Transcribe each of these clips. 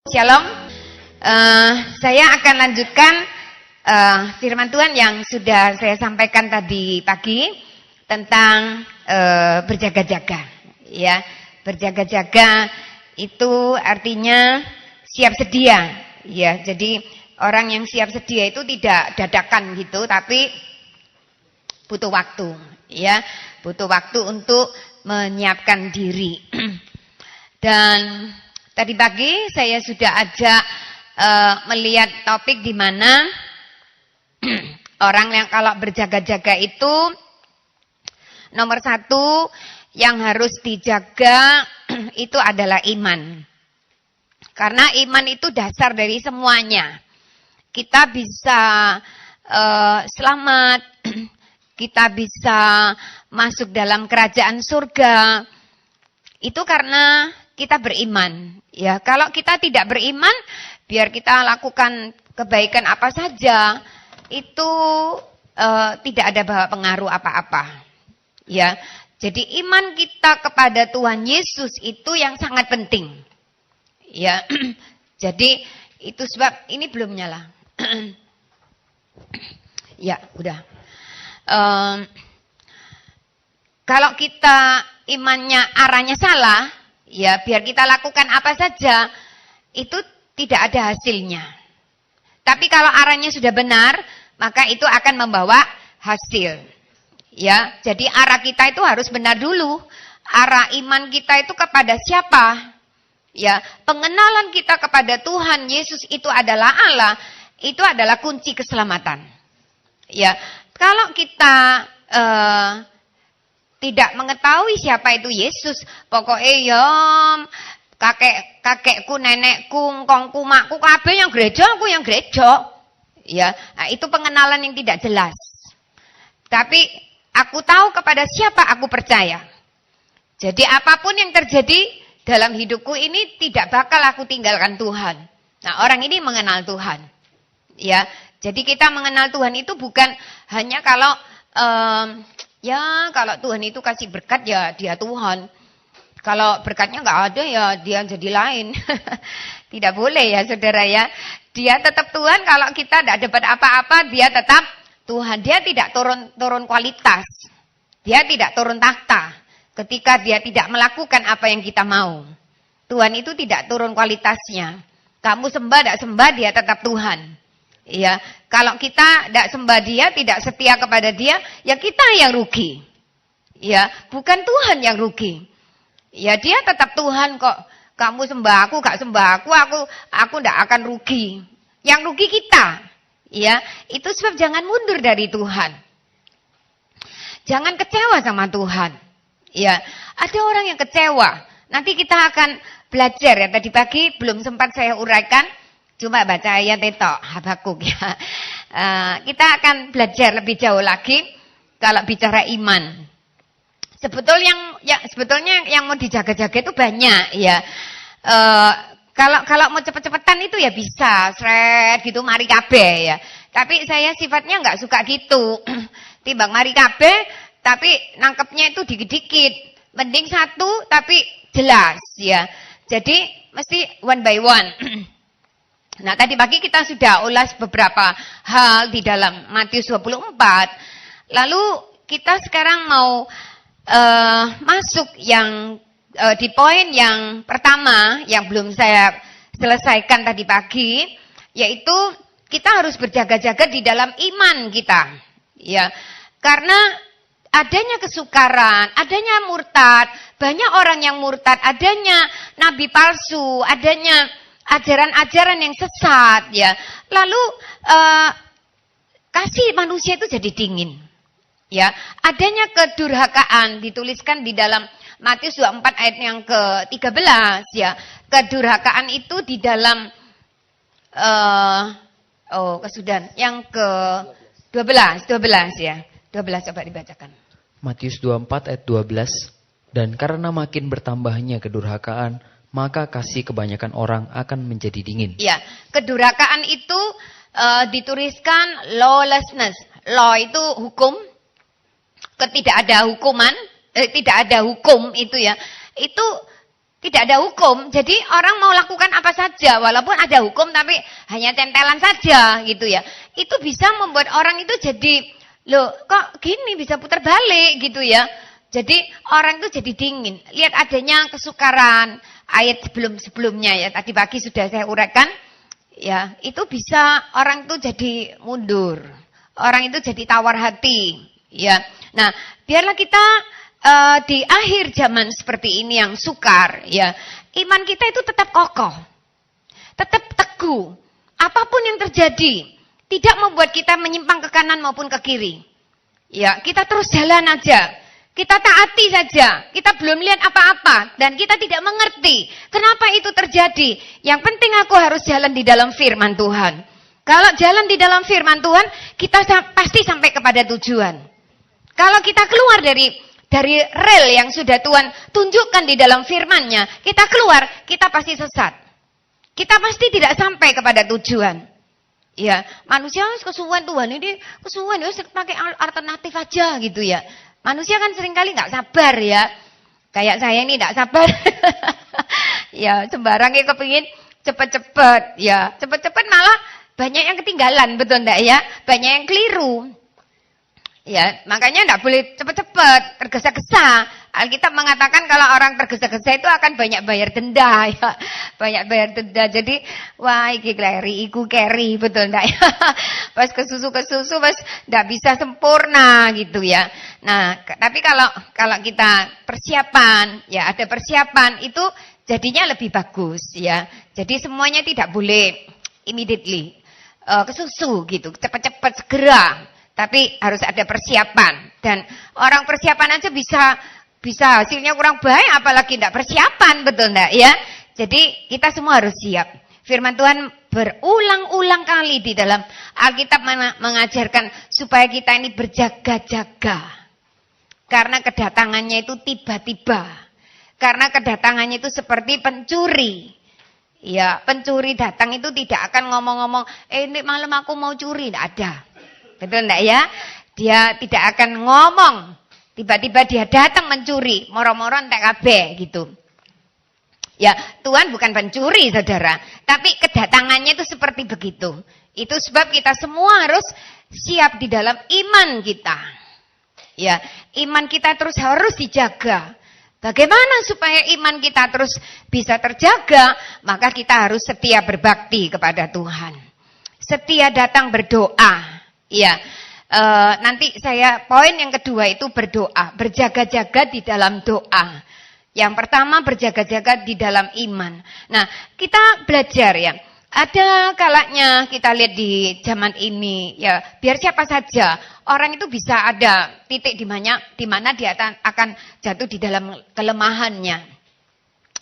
Shalom. Saya akan lanjutkan firman Tuhan yang sudah saya sampaikan tadi pagi tentang berjaga-jaga. Ya, berjaga-jaga itu artinya siap sedia. Ya, jadi orang yang siap sedia itu tidak dadakan gitu, tapi butuh waktu. Ya, butuh waktu untuk menyiapkan diri. Dan tadi pagi saya sudah ajak melihat topik di mana orang yang kalau berjaga-jaga itu nomor satu yang harus dijaga itu adalah iman. Karena iman itu dasar dari semuanya. Kita bisa selamat, kita bisa masuk dalam kerajaan surga. Itu karena kita beriman. Ya, kalau kita tidak beriman, biar kita lakukan kebaikan apa saja, itu tidak ada bawa pengaruh apa-apa. Ya, jadi iman kita kepada Tuhan Yesus itu yang sangat penting. Ya, jadi itu sebab ini belum nyala. Ya, udah. Kalau kita imannya arahnya salah, ya biar kita lakukan apa saja, itu tidak ada hasilnya. Tapi kalau arahnya sudah benar, maka itu akan membawa hasil. Ya, jadi arah kita itu harus benar dulu. Arah iman kita itu kepada siapa? Ya, pengenalan kita kepada Tuhan Yesus itu adalah Allah, itu adalah kunci keselamatan. Ya, kalau kita tidak mengetahui siapa itu Yesus, pokoknya ya kakekku, nenekku, ngkongku, makku, kabeh yang gereja, aku yang gereja. Ya, nah itu pengenalan yang tidak jelas. Tapi aku tahu kepada siapa aku percaya. Jadi apapun yang terjadi dalam hidupku ini tidak bakal aku tinggalkan Tuhan. Nah, orang ini mengenal Tuhan. Ya, jadi kita mengenal Tuhan itu bukan hanya kalau ya kalau Tuhan itu kasih berkat ya dia Tuhan. Kalau berkatnya nggak ada ya dia jadi lain. Tidak boleh ya saudara ya. Dia tetap Tuhan, kalau kita tidak dapat apa-apa dia tetap Tuhan. Dia tidak turun kualitas. Dia tidak turun tahta ketika dia tidak melakukan apa yang kita mau. Tuhan itu tidak turun kualitasnya. Kamu sembah tidak sembah dia tetap Tuhan. Ya, kalau kita tidak sembah dia, tidak setia kepada dia, ya kita yang rugi. Ya, bukan Tuhan yang rugi. Ya, dia tetap Tuhan kok. Kamu sembah aku, gak sembah aku tidak akan rugi. Yang rugi kita. Ya, itu sebab jangan mundur dari Tuhan. Jangan kecewa sama Tuhan. Ya, ada orang yang kecewa. Nanti kita akan belajar ya. Tadi pagi belum sempat saya uraikan. Cuma baca ayat itu, Habakuk ya. Kita akan belajar lebih jauh lagi kalau bicara iman. Sebetulnya yang mau dijaga-jaga itu banyak ya. Kalau mau cepet-cepetan itu ya bisa, sret gitu mari kabeh ya. Tapi saya sifatnya nggak suka gitu. Timbang mari kabeh tapi nangkepnya itu dikit-dikit. Mending satu tapi jelas ya. Jadi mesti one by one. Nah, tadi pagi kita sudah ulas beberapa hal di dalam Matius 24. Lalu kita sekarang mau masuk yang di poin yang pertama yang belum saya selesaikan tadi pagi, yaitu kita harus berjaga-jaga di dalam iman kita. Ya. Karena adanya kesukaran, adanya murtad, banyak orang yang murtad, adanya nabi palsu, adanya ajaran-ajaran yang sesat ya. Lalu kasih manusia itu jadi dingin. Ya, adanya kedurhakaan dituliskan di dalam Matius 24 ayat yang ke-13 ya. Kedurhakaan itu di dalam kesudahan yang ke-12 ya. 12 coba dibacakan. Matius 24 ayat 12. Dan karena makin bertambahnya kedurhakaan, maka kasih kebanyakan orang akan menjadi dingin. Ya, kedurhakaan itu dituliskan lawlessness. Law itu hukum, tidak ada hukuman, tidak ada hukum itu ya. Itu Tidak ada hukum. Jadi orang mau lakukan apa saja. Walaupun ada hukum tapi hanya tempelan saja gitu ya. Itu bisa membuat orang itu jadi, loh kok gini bisa putar balik gitu ya. Jadi orang itu jadi dingin. Lihat adanya kesukaran ayat sebelum-sebelumnya ya. Tadi pagi sudah saya uraikan. Ya, itu bisa orang itu jadi mundur. Orang itu jadi tawar hati. Ya. Nah, biarlah kita di akhir zaman seperti ini yang sukar, ya, iman kita itu tetap kokoh, tetap teguh. Apapun yang terjadi, tidak membuat kita menyimpang ke kanan maupun ke kiri. Ya, kita terus jalan aja. Kita taati saja. Kita belum lihat apa-apa dan kita tidak mengerti kenapa itu terjadi. Yang penting aku harus jalan di dalam firman Tuhan. Kalau jalan di dalam firman Tuhan, kita pasti sampai kepada tujuan. Kalau kita keluar dari rel yang sudah Tuhan tunjukkan di dalam firman-Nya, kita keluar, kita pasti sesat. Kita pasti tidak sampai kepada tujuan. Ya, manusia kesuwen Tuhan ini kesuwen ya pakai alternatif aja gitu ya. Manusia kan seringkali nggak sabar ya. Kayak saya ini nggak sabar. Ya, sembarangnya kepingin cepet-cepet ya. Cepet-cepet malah banyak yang ketinggalan, betul enggak ya? Banyak yang keliru. Ya, makanya enggak boleh cepet-cepet, tergesa-gesa. Alkitab mengatakan kalau orang tergesa-gesa itu akan banyak bayar denda ya. Banyak bayar denda. Jadi, wah iki kleri, iku keri, betul enggak ya? Pas ke susu pas enggak bisa sempurna gitu ya. Nah, tapi kalau kita persiapan, ya ada persiapan itu jadinya lebih bagus ya. Jadi semuanya tidak boleh immediately kesusu gitu, cepat-cepat segera. Tapi harus ada persiapan. Dan orang persiapan aja bisa hasilnya kurang baik, apalagi tidak persiapan, betul enggak ya? Jadi kita semua harus siap. Firman Tuhan berulang-ulang kali di dalam Alkitab mengajarkan supaya kita ini berjaga-jaga. Karena kedatangannya itu tiba-tiba. Karena kedatangannya itu seperti pencuri. Ya, pencuri datang itu tidak akan ngomong-ngomong, ini malam aku mau curi, tidak ada. Betul enggak ya? Dia tidak akan ngomong. Tiba-tiba dia datang mencuri. Moro-moro entek kabeh gitu. Ya, Tuhan bukan pencuri, saudara. Tapi kedatangannya itu seperti begitu. Itu sebab kita semua harus siap di dalam iman kita. Ya, iman kita terus harus dijaga. Bagaimana supaya iman kita terus bisa terjaga? Maka kita harus setia berbakti kepada Tuhan. Setia datang berdoa. Ya, nanti poin yang kedua itu berdoa, berjaga-jaga di dalam doa. Yang pertama berjaga-jaga di dalam iman. Nah, kita belajar ya. Ada kalanya kita lihat di zaman ini ya, biar siapa saja orang itu bisa ada titik di mana dia akan jatuh di dalam kelemahannya.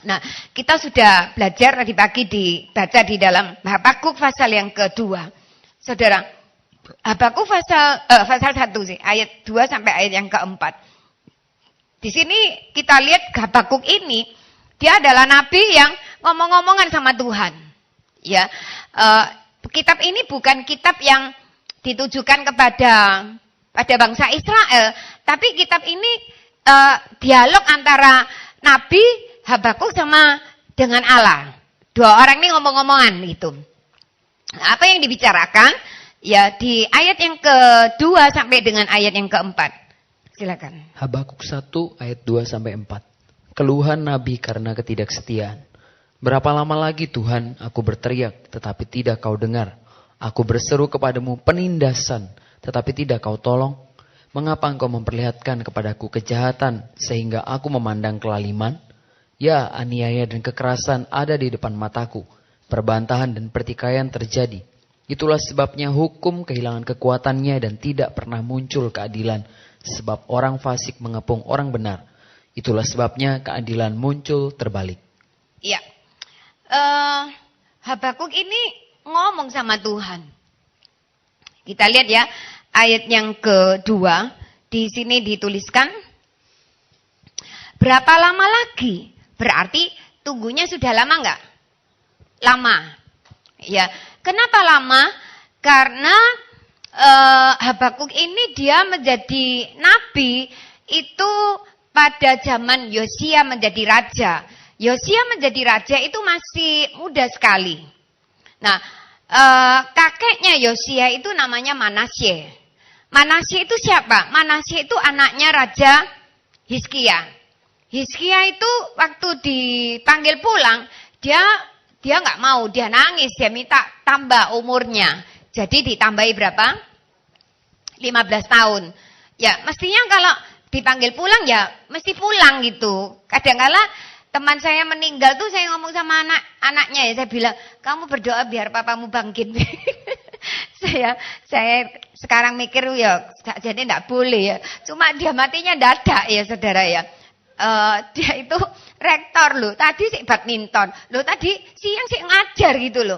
Nah, kita sudah belajar tadi pagi dibaca di dalam Habakuk pasal yang kedua. Saudara, Habakuk pasal 1 sih, ayat 2 sampai ayat yang keempat. Di sini kita lihat Habakuk ini, dia adalah nabi yang ngomong-ngomongan sama Tuhan. Ya, kitab ini bukan kitab yang ditujukan kepada bangsa Israel, tapi kitab ini dialog antara Nabi Habakuk sama dengan Allah. Dua orang ini ngomong-ngomongan gitu. Nah, apa yang dibicarakan? Ya, di ayat yang kedua sampai dengan ayat yang keempat. Silakan. Habakuk 1 ayat 2 sampai 4. Keluhan nabi karena ketidaksetiaan. Berapa lama lagi Tuhan aku berteriak tetapi tidak kau dengar. Aku berseru kepadamu penindasan tetapi tidak kau tolong. Mengapa engkau memperlihatkan kepadaku kejahatan sehingga aku memandang kelaliman? Ya, aniaya dan kekerasan ada di depan mataku. Perbantahan dan pertikaian terjadi. Itulah sebabnya hukum kehilangan kekuatannya dan tidak pernah muncul keadilan. Sebab orang fasik mengepung orang benar. Itulah sebabnya keadilan muncul terbalik. Iya. Habakuk ini ngomong sama Tuhan. Kita lihat ya, ayat yang kedua. Di sini dituliskan, berapa lama lagi? Berarti tunggunya sudah lama enggak? Lama. Ya, kenapa lama? Karena Habakuk ini dia menjadi nabi itu pada zaman Yosia menjadi raja. Yosia menjadi raja itu masih muda sekali. Nah, kakeknya Yosia itu namanya Manasye. Manasye itu siapa? Manasye itu anaknya Raja Hizkia. Hizkia itu waktu dipanggil pulang, dia nggak mau, dia nangis, dia minta tambah umurnya. Jadi ditambahi berapa? 15 tahun. Ya, mestinya kalau dipanggil pulang ya mesti pulang gitu. Kadang-kala teman saya meninggal tuh saya ngomong sama anaknya ya, saya bilang, "Kamu berdoa biar papamu bangkit." saya sekarang mikir ya jadi enggak boleh ya. Cuma dia matinya dadak ya, Saudara ya. Dia itu rektor loh. Tadi sih badminton. Loh tadi siang sih ngajar gitu loh.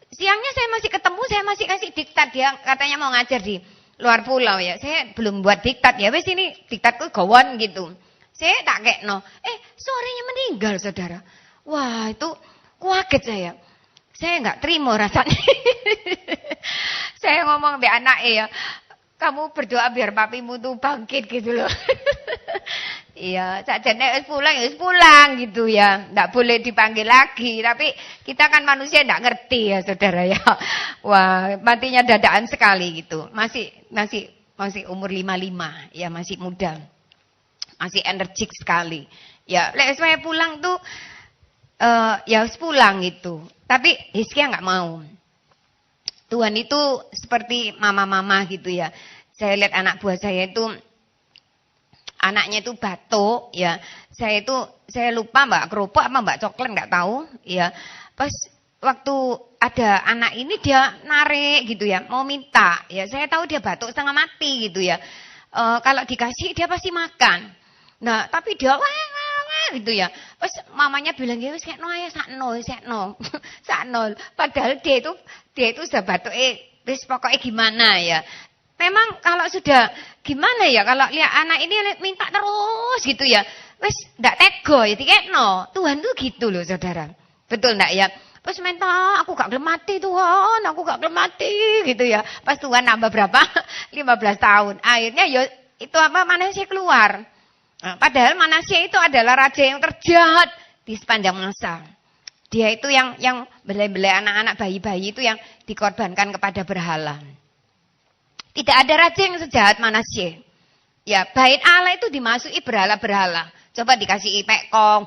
Siangnya saya masih ketemu, saya masih kasih diktat, dia katanya mau ngajar di luar pulau ya. Saya belum buat diktat ya. Wes ini diktatku gawon gitu. Saya tak kekno. Sorenya meninggal, Saudara. Wah, itu kaget saya. Saya enggak terima rasanya. Saya ngomong sama anak ya, "Kamu berdoa biar papimu tuh bangkit gitu loh." Iya, sakjane wis pulang gitu ya. Enggak boleh dipanggil lagi, tapi kita kan manusia enggak ngerti ya, Saudara ya. Wah, matinya dadakan sekali gitu. Masih umur 55, ya masih muda. Masih energik sekali. Ya, lek saya pulang tuh ya harus pulang gitu. Tapi Hizkia enggak mau. Tuhan itu seperti mama-mama gitu ya. Saya lihat anak buah saya itu anaknya itu batuk ya. Saya lupa Mbak Kerupuk apa Mbak Coklat enggak tahu ya. Pas waktu ada anak ini dia narik gitu ya, mau minta ya. Saya tahu dia batuk setengah mati gitu ya. Kalau dikasih dia pasti makan. Nah, tapi dia gitu ya. Terus mamanya bilang, "Ya wis sekno ae sakno." Sakno. Padahal dia itu sudah batuk wis pokoknya gimana ya. Memang kalau sudah gimana ya, kalau lihat anak ini minta terus gitu ya. Wis ndak tega ya dikekno. Tuhan tuh gitu loh, Saudara. Betul ndak ya? Pas minta, "Aku gak gelem mati Tuhan, aku gak gelem mati." Gitu ya. Pas Tuhan nambah berapa? 15 tahun. Akhirnya ya itu Manasye keluar. Nah, padahal Manasye itu adalah raja yang terjahat di sepanjang masa. Dia itu yang belai-belai anak-anak bayi-bayi itu yang dikorbankan kepada berhala. Tidak ada raja yang sejahat Manasye. Ya, bait Allah itu dimasuki berhala-berhala. Coba dikasih pekong,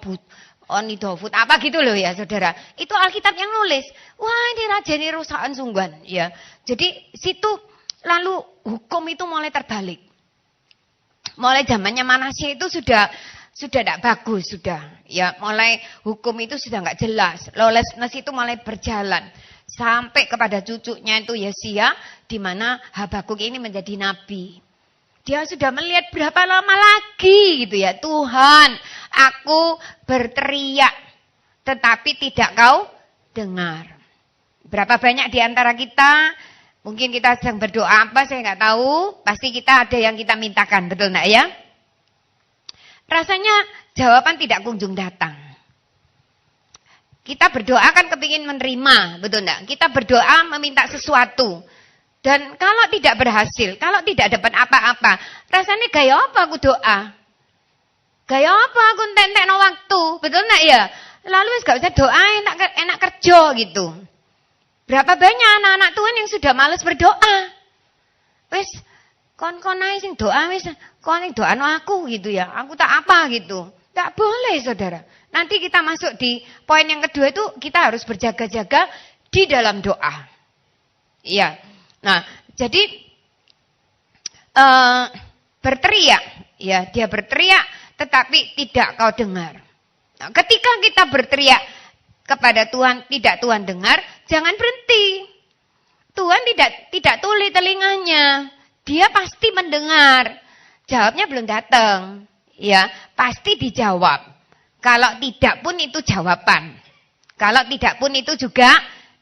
onidofut, apa gitu loh ya, Saudara. Itu Alkitab yang nulis. Wah, ini raja ini rusakan sungguhan, ya. Jadi situ lalu hukum itu mulai terbalik. Mulai zamannya Manasye itu sudah tidak bagus sudah. Ya, mulai hukum itu sudah enggak jelas. Lawlessness itu mulai berjalan sampai kepada cucunya itu Yosia, di mana Habakuk ini menjadi nabi. Dia sudah melihat berapa lama lagi gitu ya. "Tuhan, aku berteriak tetapi tidak kau dengar." Berapa banyak di antara kita mungkin kita sedang berdoa apa saya nggak tahu, pasti kita ada yang kita mintakan, betul enggak ya? Rasanya jawaban tidak kunjung datang. Kita berdoa kan kepingin menerima, betul enggak? Kita berdoa meminta sesuatu. Dan kalau tidak berhasil, kalau tidak dapat apa-apa, rasanya gaya apa aku doa? Gaya apa aku entek-entekno waktu, betul enggak ya? Lalu gak usah doa, enak kerja gitu. Berapa banyak anak-anak Tuhan yang sudah malas berdoa? Wis kon ae sing doa wis, kon sing doano aku gitu ya. Aku tak apa gitu. Tak boleh, Saudara. Nanti kita masuk di poin yang kedua itu kita harus berjaga-jaga di dalam doa. Iya. Nah, jadi berteriak, ya, dia berteriak tetapi tidak kau dengar. Nah, ketika kita berteriak kepada Tuhan, tidak Tuhan dengar, jangan berhenti. Tuhan tidak tuli telinganya. Dia pasti mendengar. Jawabnya belum datang. Ya, pasti dijawab. Kalau tidak pun itu jawaban. Kalau tidak pun itu juga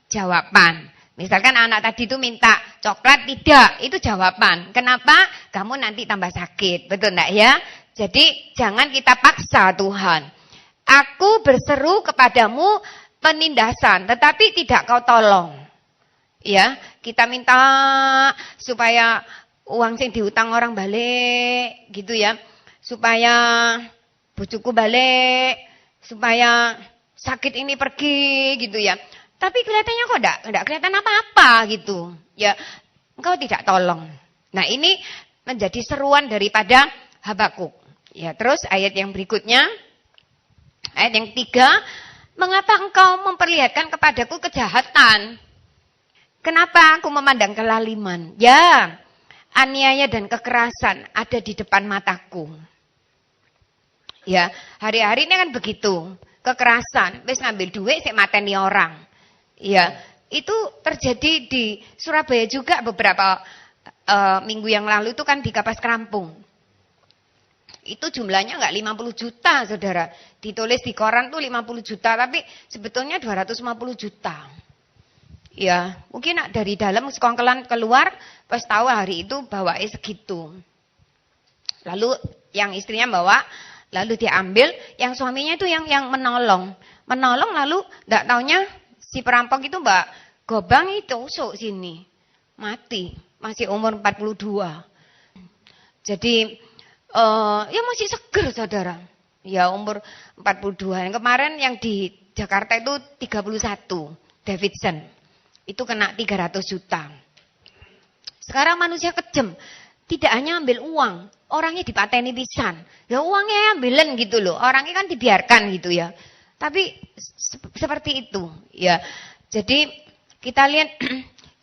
jawaban. Misalkan anak tadi itu minta coklat, tidak, itu jawaban. Kenapa? Kamu nanti tambah sakit. Betul enggak ya? Jadi jangan kita paksa Tuhan. Aku berseru kepadamu penindasan, tetapi tidak kau tolong. Ya, kita minta supaya uang yang diutang orang balik, gitu ya. Supaya bojoku balik, supaya sakit ini pergi gitu ya. Tapi kelihatannya kok enggak kelihatan apa-apa gitu. Ya, engkau tidak tolong. Nah, ini menjadi seruan daripada Habakuk. Ya, terus ayat yang berikutnya, ayat yang 3, mengapa engkau memperlihatkan kepadaku kejahatan? Kenapa aku memandang kelaliman? Ya, aniaya dan kekerasan ada di depan mataku. Ya, hari-hari ini kan begitu. Kekerasan, wis ngambil duit, sik mateni orang. Ya, itu terjadi di Surabaya juga beberapa minggu yang lalu itu kan di Kapas Kerampung. Itu jumlahnya enggak 50 juta, saudara. Ditulis di koran tuh 50 juta, tapi sebetulnya 250 juta. Ya, mungkin dari dalam sekongkelan keluar, pas tahu hari itu bawain segitu. Lalu yang istrinya bawa, lalu diambil, yang suaminya itu yang menolong. Menolong lalu enggak taunya si perampok itu Mbak Gobang itu tusuk sini. Mati, masih umur 42. Jadi ya masih seger, saudara. Ya umur 42. Yang kemarin yang di Jakarta itu 31, Davidson. Itu kena 300 juta. Sekarang manusia kejam. Tidak hanya ambil uang, orangnya dipateni pisan. Ya uangnya ambilan gitu loh. Orangnya kan dibiarkan gitu ya. Tapi seperti itu, ya. Jadi kita lihat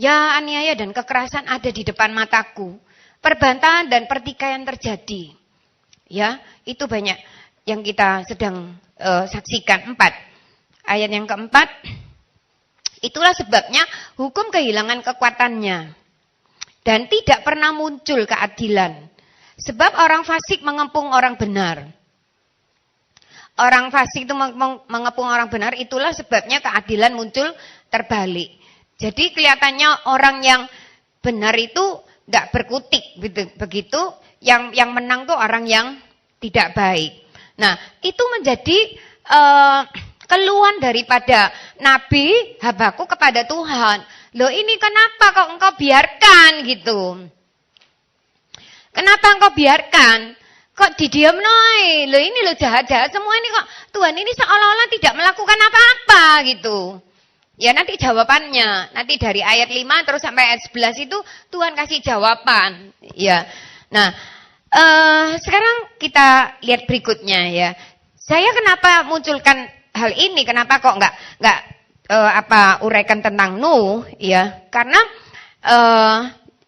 ya aniaya dan kekerasan ada di depan mataku. Perbantahan dan pertikaian terjadi. Ya, itu banyak yang kita sedang saksikan. 4. Ayat yang keempat. Itulah sebabnya hukum kehilangan kekuatannya dan tidak pernah muncul keadilan. Sebab orang fasik mengepung orang benar. Orang fasik itu mengepung orang benar, itulah sebabnya keadilan muncul terbalik. Jadi kelihatannya orang yang benar itu tidak berkutik begitu, yang menang tuh orang yang tidak baik. Nah, itu menjadi keluhan daripada Nabi Habakuk kepada Tuhan. Loh, ini kenapa kok engkau biarkan gitu? Kenapa engkau biarkan? Kok didiam noi? Loh, ini loh jahat-jahat semua ini kok Tuhan ini seolah-olah tidak melakukan apa-apa gitu. Ya nanti jawabannya, nanti dari ayat 5 terus sampai ayat 11 itu Tuhan kasih jawaban. Ya. Nah, sekarang kita lihat berikutnya ya. Saya kenapa munculkan hal ini? Kenapa kok enggak uraikan tentang Nuh ya? Karena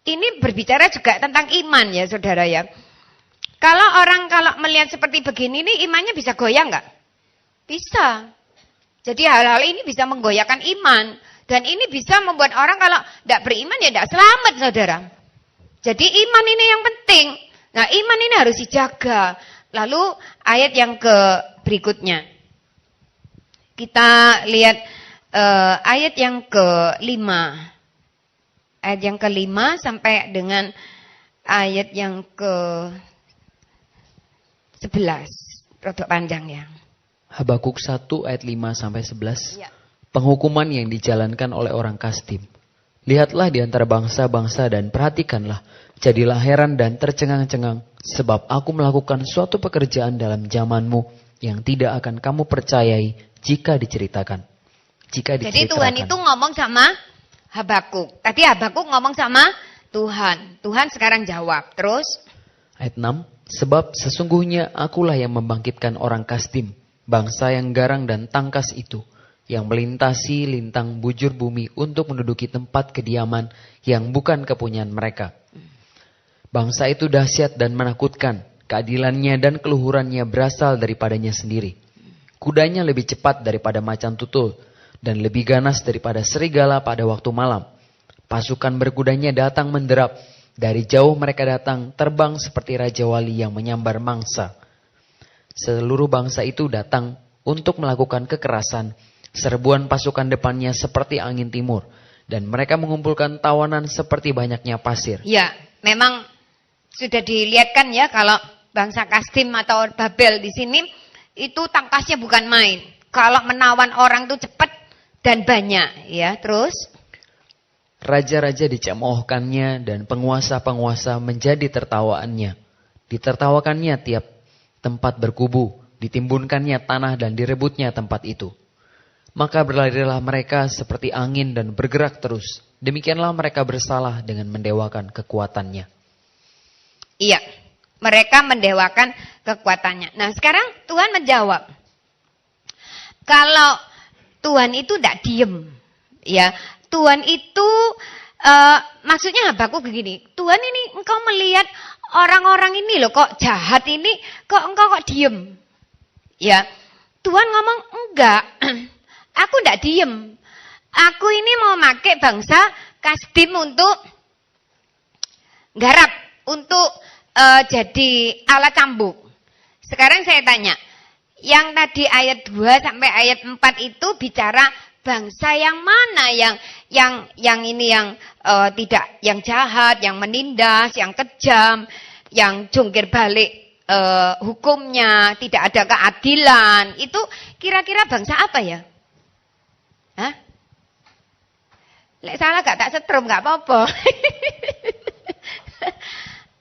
ini berbicara juga tentang iman ya, Saudara ya. Kalau melihat seperti begini nih imannya bisa goyang enggak? Bisa. Jadi hal-hal ini bisa menggoyahkan iman dan ini bisa membuat orang kalau enggak beriman ya enggak selamat, Saudara. Jadi iman ini yang penting. Nah, iman ini harus dijaga. Lalu ayat yang berikutnya. Kita lihat ayat yang ke-5. Ayat yang ke-5 sampai dengan ayat yang ke-11. Rodok panjang ya. Habakuk 1 ayat 5 sampai 11. Ya. Penghukuman yang dijalankan oleh orang Kasdim. Lihatlah di antara bangsa-bangsa dan perhatikanlah. Jadilah heran dan tercengang-cengang. Sebab aku melakukan suatu pekerjaan dalam zamanmu yang tidak akan kamu percayai jika diceritakan. Jadi Tuhan itu ngomong sama Habakuk. Tadi Habakuk ngomong sama Tuhan. Tuhan sekarang jawab. Terus? Ayat 6. Sebab sesungguhnya akulah yang membangkitkan orang Kasdim. Bangsa yang garang dan tangkas itu. Yang melintasi lintang bujur bumi untuk menduduki tempat kediaman yang bukan kepunyaan mereka. Bangsa itu dahsyat dan menakutkan. Keadilannya dan keluhurannya berasal daripadanya sendiri. Kudanya lebih cepat daripada macan tutul. Dan lebih ganas daripada serigala pada waktu malam. Pasukan berkudanya datang menderap. Dari jauh mereka datang terbang seperti Raja Wali yang menyambar mangsa. Seluruh bangsa itu datang untuk melakukan kekerasan. Serbuan pasukan depannya seperti angin timur. Dan mereka mengumpulkan tawanan seperti banyaknya pasir. Ya, memang sudah dilihatkan ya kalau bangsa Kasdim atau Babel di sini itu tangkasnya bukan main. Kalau menawan orang itu cepat dan banyak ya. Terus raja-raja dicemoohkannya dan penguasa-penguasa menjadi tertawaannya. Ditertawakannya tiap tempat berkubu. ditimbunkannya tanah dan direbutnya tempat itu. Maka berlarilah mereka seperti angin dan bergerak terus. Demikianlah mereka bersalah dengan mendewakan kekuatannya. Iya, mereka mendewakan kekuatannya. Nah sekarang Tuhan menjawab. Kalau Tuhan itu tidak diem, ya Tuhan itu maksudnya Habakuk begini. Tuhan ini engkau melihat orang-orang ini loh kok jahat ini, kok engkau kok diem? Ya, Tuhan ngomong enggak. Aku tidak diem. Aku ini mau pakai bangsa Kasdim untuk garap, untuk jadi alat cambuk. Sekarang saya tanya, yang tadi ayat 2 sampai ayat 4 itu bicara bangsa yang mana yang ini yang tidak, yang jahat, yang menindas, yang kejam, yang jungkir balik hukumnya, tidak ada keadilan. Itu kira-kira bangsa apa ya? Hah? Lek salah gak tak setrum, gak apa-apa.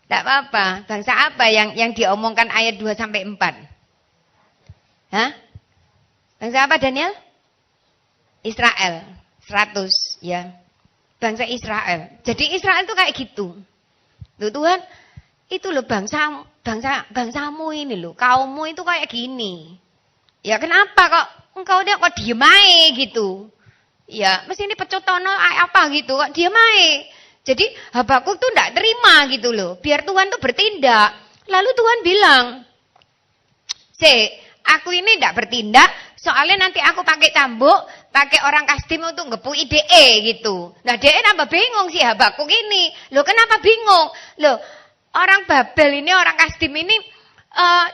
Gak apa-apa. Bangsa apa yang diomongkan ayat 2 sampai 4? Hah? Bangsa apa Daniel? Israel. 100 ya. Bangsa Israel. Jadi Israel itu kayak gitu. Loh Tuhan, itu loh bangsamu ini loh, kaummu itu kayak gini. Ya kenapa kok engkau dia kok diem aja gitu. Ya, mesti ini pecotono apa gitu, kok diem aja. Jadi Habakuk tuh enggak terima gitu loh. Biar Tuhan tuh bertindak. Lalu Tuhan bilang, aku ini enggak bertindak, soalnya nanti aku pakai cambuk, pakai orang Kasdim untuk ngepui DE gitu. Nah DE nambah bingung sih Habakuk ini. Loh kenapa bingung? Loh orang Babel ini, orang Kasdim ini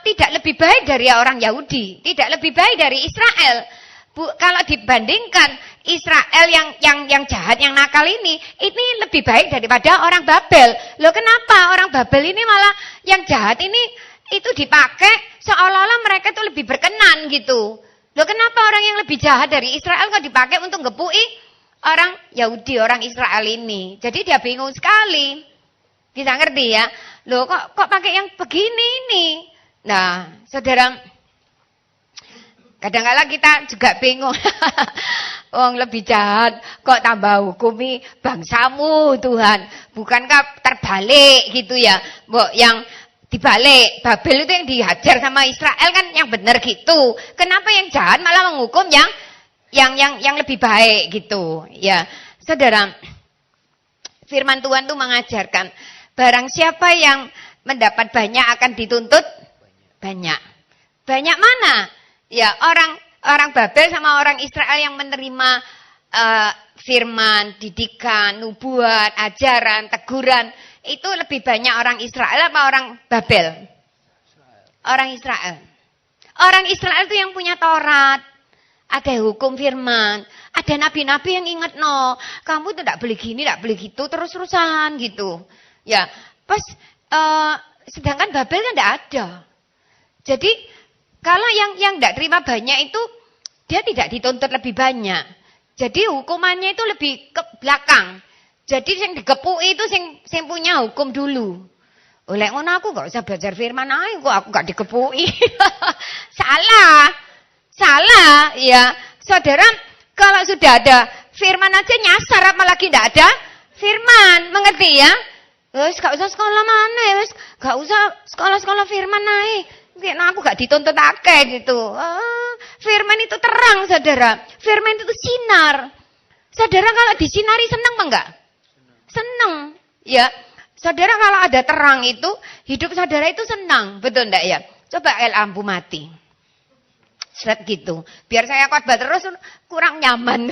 tidak lebih baik dari orang Yahudi, tidak lebih baik dari Israel. Kalau dibandingkan Israel yang jahat, yang nakal ini lebih baik daripada orang Babel. Loh kenapa orang Babel ini malah yang jahat ini itu dipakai seolah-olah mereka itu lebih berkenan gitu. Loh kenapa orang yang lebih jahat dari Israel kok dipakai untuk ngepui orang Yahudi, orang Israel ini? Jadi dia bingung sekali. Bisa ngerti ya? Loh kok pakai yang begini ini? Nah, saudara, kadang-kadang kita juga bingung. Wong lebih jahat kok tambah hukumi bangsamu Tuhan. Bukankah terbalik gitu ya? Mbok yang dibalik, Babel itu yang dihajar sama Israel kan yang benar gitu. Kenapa yang jahat malah menghukum yang lebih baik gitu? Ya, saudara, firman Tuhan itu mengajarkan barang siapa yang mendapat banyak akan dituntut banyak. Banyak mana? Ya, orang Babel sama orang Israel yang menerima firman, didikan, nubuat, ajaran, teguran, itu lebih banyak orang Israel apa orang Babel? Orang Israel. Orang Israel itu yang punya Taurat, ada hukum firman, ada nabi-nabi yang ingat kamu itu tidak boleh gini, tidak boleh gitu, terus-terusan gitu. Ya, pas sedangkan Babel kan tidak ada. Jadi kalau yang tidak terima banyak itu dia tidak dituntut lebih banyak. Jadi hukumannya itu lebih ke belakang. Jadi yang dikepui itu sing punya hukum dulu. Oleh ngono aku gak usah belajar firman ae kok aku gak dikepui. Salah ya. Saudara, kalau sudah ada firman aja nyasar apalagi tidak ada firman. Mengerti ya? Wes gak usah sekolah mana, wes gak usah sekolah-sekolah firman ae. Nah, aku gak dituntut akeh gitu. Firman itu terang, saudara. Firman itu sinar. Saudara kalau disinari senang apa enggak? Senang. Ya. Saudara kalau ada terang itu, hidup saudara itu senang. Betul enggak ya? Coba lampu mati. Seret gitu. Biar saya khotbah terus kurang nyaman.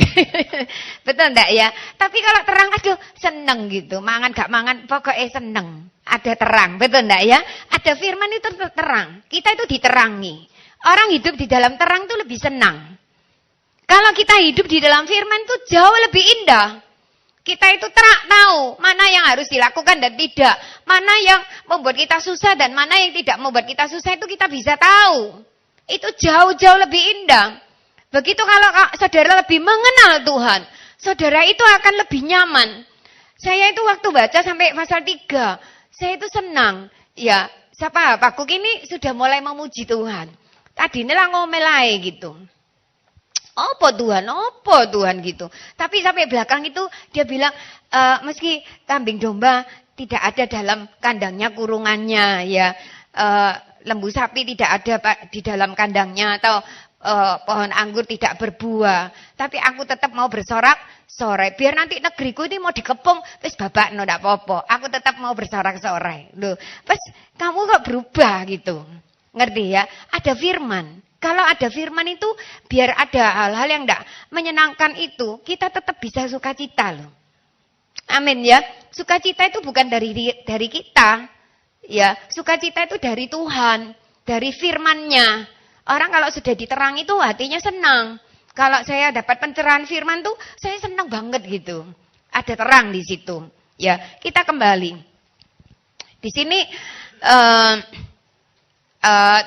Betul enggak ya? Tapi kalau terang aduh seneng gitu. Mangan gak mangan pokoknya seneng. Ada terang, betul enggak ya? Ada firman itu terang. Kita itu diterangi. Orang hidup di dalam terang itu lebih senang. Kalau kita hidup di dalam firman itu jauh lebih indah. Kita itu tahu mana yang harus dilakukan dan tidak. Mana yang membuat kita susah dan mana yang tidak membuat kita susah itu kita bisa tahu. Itu jauh-jauh lebih indah. Begitu kalau saudara lebih mengenal Tuhan. Saudara itu akan lebih nyaman. Saya itu waktu baca sampai pasal 3. Saya itu senang. Ya, siapa Habakuk ini sudah mulai memuji Tuhan. Tadi lah ngomel ae gitu. Apa Tuhan gitu. Tapi sampai belakang itu dia bilang, meski kambing domba tidak ada dalam kandangnya kurungannya, ya, lembu sapi tidak ada di dalam kandangnya, atau pohon anggur tidak berbuah. Tapi aku tetap mau bersorak-sorai. Biar nanti negeriku ini mau dikepung, wis babakno ndak apa-apa. Aku tetap mau bersorak-sorai. Loh, pas kamu kok berubah gitu. Ngerti ya? Ada firman. Kalau ada firman itu, biar ada hal-hal yang tidak menyenangkan itu, kita tetap bisa sukacita loh. Amin ya. Sukacita itu bukan dari kita. Ya, sukacita itu dari Tuhan, dari firman-Nya. Orang kalau sudah diterang itu hatinya senang. Kalau saya dapat pencerahan firman tuh, saya senang banget gitu. Ada terang di situ. Ya, kita kembali. Di sini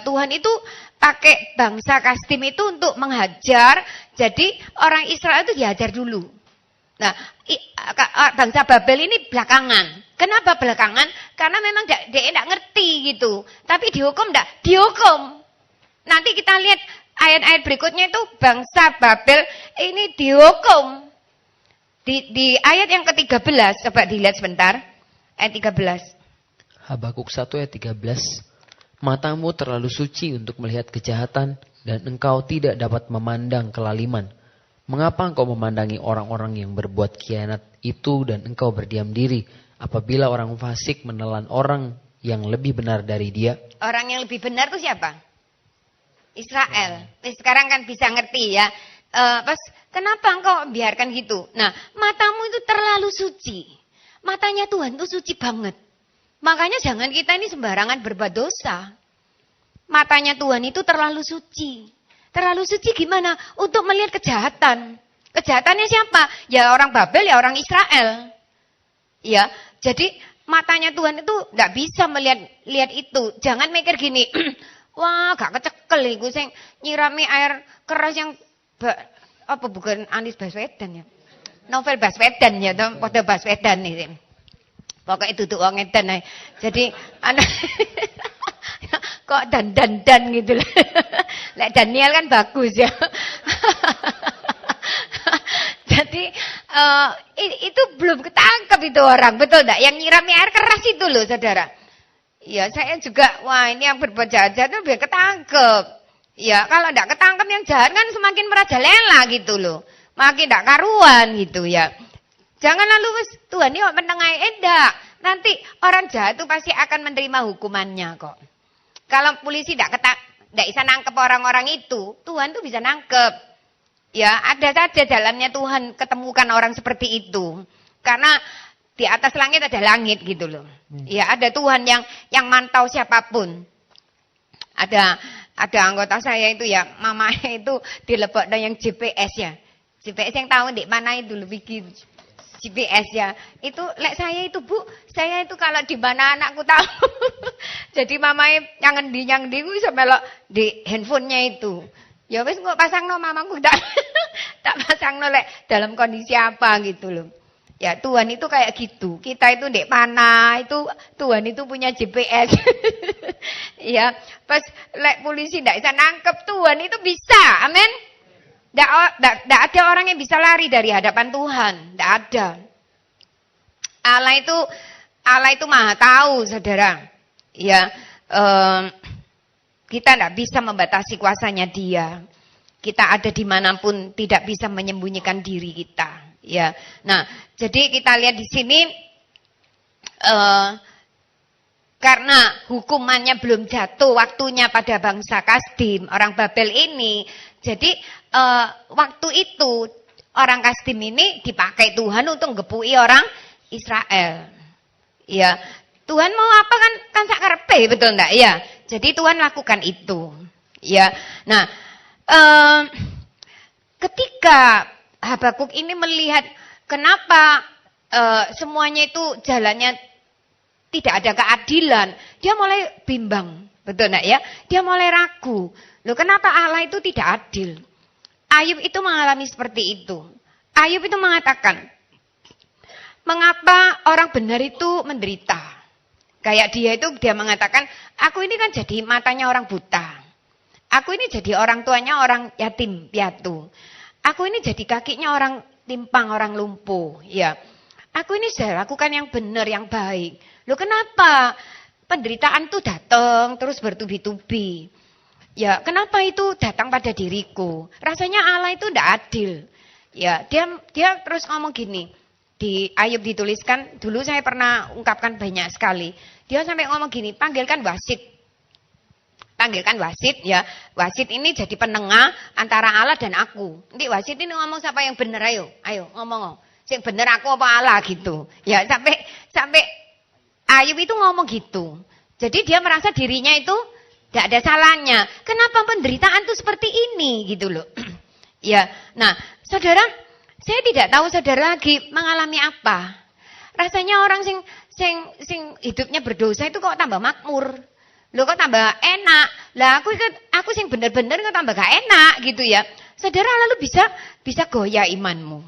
Tuhan itu pakai bangsa Kasdim itu untuk menghajar. Jadi orang Israel itu dihajar dulu. Nah, bangsa Babel ini belakangan. Kenapa belakangan? Karena memang dia tidak ngerti gitu. Tapi dihukum enggak? Dihukum. Nanti kita lihat ayat-ayat berikutnya itu bangsa Babel ini dihukum. Di ayat yang ke-13, coba dilihat sebentar. Ayat 13. Habakuk 1 ayat 13. Matamu terlalu suci untuk melihat kejahatan, dan engkau tidak dapat memandang kelaliman. Mengapa engkau memandangi orang-orang yang berbuat khianat itu, dan engkau berdiam diri apabila orang fasik menelan orang yang lebih benar dari dia? Orang yang lebih benar itu siapa? Israel. Sekarang kan bisa ngerti ya. Pas kenapa engkau biarkan gitu? Nah, matamu itu terlalu suci. Matanya Tuhan itu suci banget. Makanya jangan kita ini sembarangan berbuat dosa. Matanya Tuhan itu terlalu suci. Terlalu suci gimana? Untuk melihat kejahatan. Kejahatannya siapa? Ya orang Babel, ya orang Israel. Ya, jadi matanya Tuhan itu nggak bisa melihat itu. Jangan mikir gini, wah gak kecekel iku sing nyirami air keras yang apa bukan Anies Baswedan ya. Novel Baswedan ya, pada Baswedan ini. Pokoknya duduk wong edan ae. Jadi anak kok dan gitu lah. Lek Daniel kan bagus ya. Jadi itu belum ketangkep itu orang, betul enggak? Yang nyirami air keras itu loh, Saudara. Ya, saya juga wah ini yang berbuat jahat itu biar ketangkep. Ya, kalau enggak ketangkep yang jahat kan semakin merajalela gitu loh. Makin enggak karuan gitu ya. Jangan lalu Tuhan ini menengahi enggak. Nanti orang jahat itu pasti akan menerima hukumannya kok. Kalau polisi enggak bisa nangkep orang-orang itu, Tuhan tuh bisa nangkep. Ya, ada saja jalannya Tuhan ketemukan orang seperti itu. Karena di atas langit ada langit gitu loh. Ya, ada Tuhan yang mantau siapapun. Ada anggota saya itu ya, mamanya itu dilebokno yang GPS ya. GPS yang tahu di mana itu lebih gitu. GPS ya. Itu lek saya itu Bu, saya itu kalau di mana anakku tahu. Jadi mamanya yang ngendi ku iso melok di handphonenya itu. Ya wis kok pasangno mamaku tak pasangno lek dalam kondisi apa gitu loh. Ya Tuhan itu kayak gitu. Kita itu ndek mana itu Tuhan itu punya GPS. Ya, pas lek polisi ndak bisa nangkep Tuhan itu bisa. Amin. Tidak ada orang yang bisa lari dari hadapan Tuhan. Tidak ada. Allah itu maha tahu, saudara. Ya, kita tidak bisa membatasi kuasanya Dia. Kita ada dimanapun tidak bisa menyembunyikan diri kita. Ya, nah, jadi kita lihat di sini karena hukumannya belum jatuh waktunya pada bangsa Kasdim, orang Babel ini. Jadi waktu itu orang Kasdim ini dipakai Tuhan untuk ngepui orang Israel. Ya, Tuhan mau apa kan sakarepe, betul enggak? Ya. Jadi Tuhan lakukan itu. Ya. Nah, ketika Habakuk ini melihat kenapa semuanya itu jalannya tidak ada keadilan, dia mulai bimbang, betul enggak ya? Dia mulai ragu. Loh, kenapa Allah itu tidak adil? Ayub itu mengalami seperti itu. Ayub itu mengatakan, mengapa orang benar itu menderita? Kayak dia mengatakan, aku ini kan jadi matanya orang buta. Aku ini jadi orang tuanya orang yatim piatu. Aku ini jadi kakinya orang timpang, orang lumpuh. Ya, aku ini sudah lakukan yang benar, yang baik. Loh kenapa penderitaan tuh datang terus bertubi-tubi? Ya, kenapa itu datang pada diriku? Rasanya Allah itu tidak adil. Ya, dia terus ngomong gini. Di Ayub dituliskan, dulu saya pernah ungkapkan banyak sekali. Dia sampai ngomong gini, panggilkan wasit. Panggilkan wasit ya. Wasit ini jadi penengah antara Allah dan aku. Nanti wasit ini ngomong siapa yang benar, ayo ngomong. Yang benar aku apa Allah gitu. Ya, sampai Ayub itu ngomong gitu. Jadi dia merasa dirinya itu tidak ada salahnya. Kenapa penderitaan itu seperti ini gitu loh. Ya, nah, saudara, saya tidak tahu saudara lagi mengalami apa. Rasanya orang sing hidupnya berdosa itu kok tambah makmur. Loh kok tambah enak. Lah aku sing bener-bener kok tambah gak enak gitu ya. Saudara lalu bisa goyah imanmu.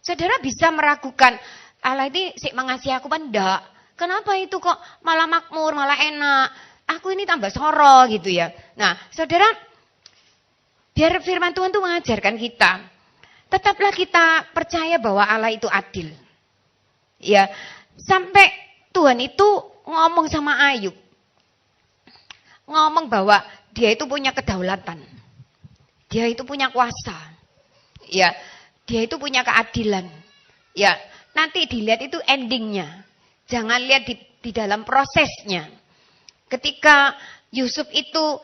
Saudara bisa meragukan Allah ini sik mengasihi aku apa enggak? Kenapa itu kok malah makmur, malah enak? Aku ini tambah soro gitu ya. Nah, saudara, biar firman Tuhan itu mengajarkan kita. Tetaplah kita percaya bahwa Allah itu adil. Ya, sampai Tuhan itu ngomong sama Ayub. Ngomong bahwa dia itu punya kedaulatan. Dia itu punya kuasa. Ya, dia itu punya keadilan. Ya, nanti dilihat itu endingnya. Jangan lihat di dalam prosesnya. Ketika Yusuf itu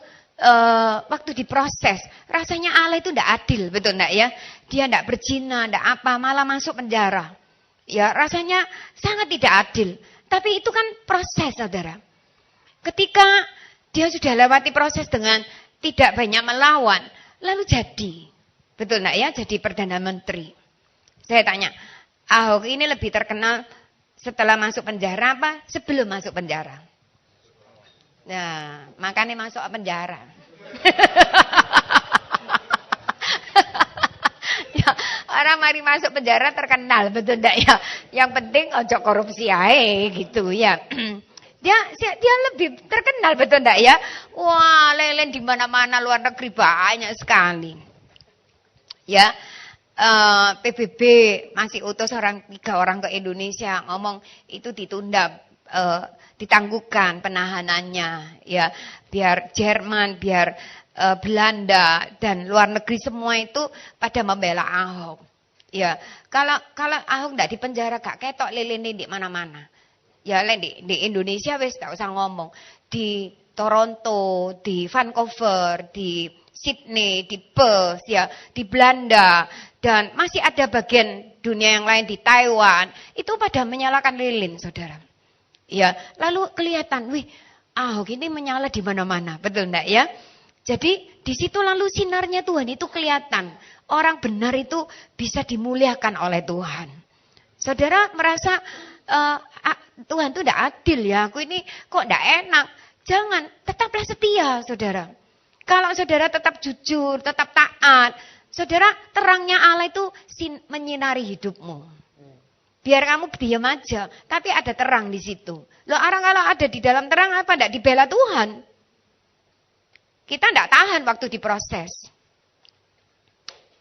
waktu diproses, rasanya Allah itu tidak adil, betul enggak ya? Dia tidak berzina, tidak apa, malah masuk penjara. Ya, rasanya sangat tidak adil. Tapi itu kan proses, saudara. Ketika dia sudah lewati proses dengan tidak banyak melawan, lalu jadi, betul enggak ya? Jadi Perdana Menteri. Saya tanya, Ahok ini lebih terkenal setelah masuk penjara apa sebelum masuk penjara? Nah, makanya masuk penjara. Ya, orang mari masuk penjara terkenal, betul enggak ya? Yang penting ojo korupsi ae gitu ya. Dia lebih terkenal, betul enggak ya? Wah, lelen di mana-mana luar negeri banyak sekali. Ya. PBB masih utus 3 orang ke Indonesia, ngomong itu ditunda, ditangguhkan penahanannya ya, biar Jerman, biar Belanda dan luar negeri semua itu pada membela Ahok. Ya, kalau Ahok enggak dipenjara gak ketok lelene di mana-mana. Ya, di Indonesia wis tak usah ngomong. Di Toronto, di Vancouver, di Sydney, di Perth, ya, di Belanda, dan masih ada bagian dunia yang lain di Taiwan, itu pada menyalakan lilin, saudara. Ya, lalu kelihatan, wih, Ahok ini menyala di mana-mana, betul enggak ya? Jadi di situ lalu sinarnya Tuhan itu kelihatan. Orang benar itu bisa dimuliakan oleh Tuhan. Saudara merasa Tuhan itu tidak adil ya, aku ini kok tidak enak. Jangan, tetaplah setia, saudara. Kalau saudara tetap jujur, tetap taat, saudara terangnya Allah itu menyinari hidupmu. Biar kamu diam aja, tapi ada terang di situ. Loh, orang kalau ada di dalam terang apa enggak dibela Tuhan? Kita enggak tahan waktu diproses.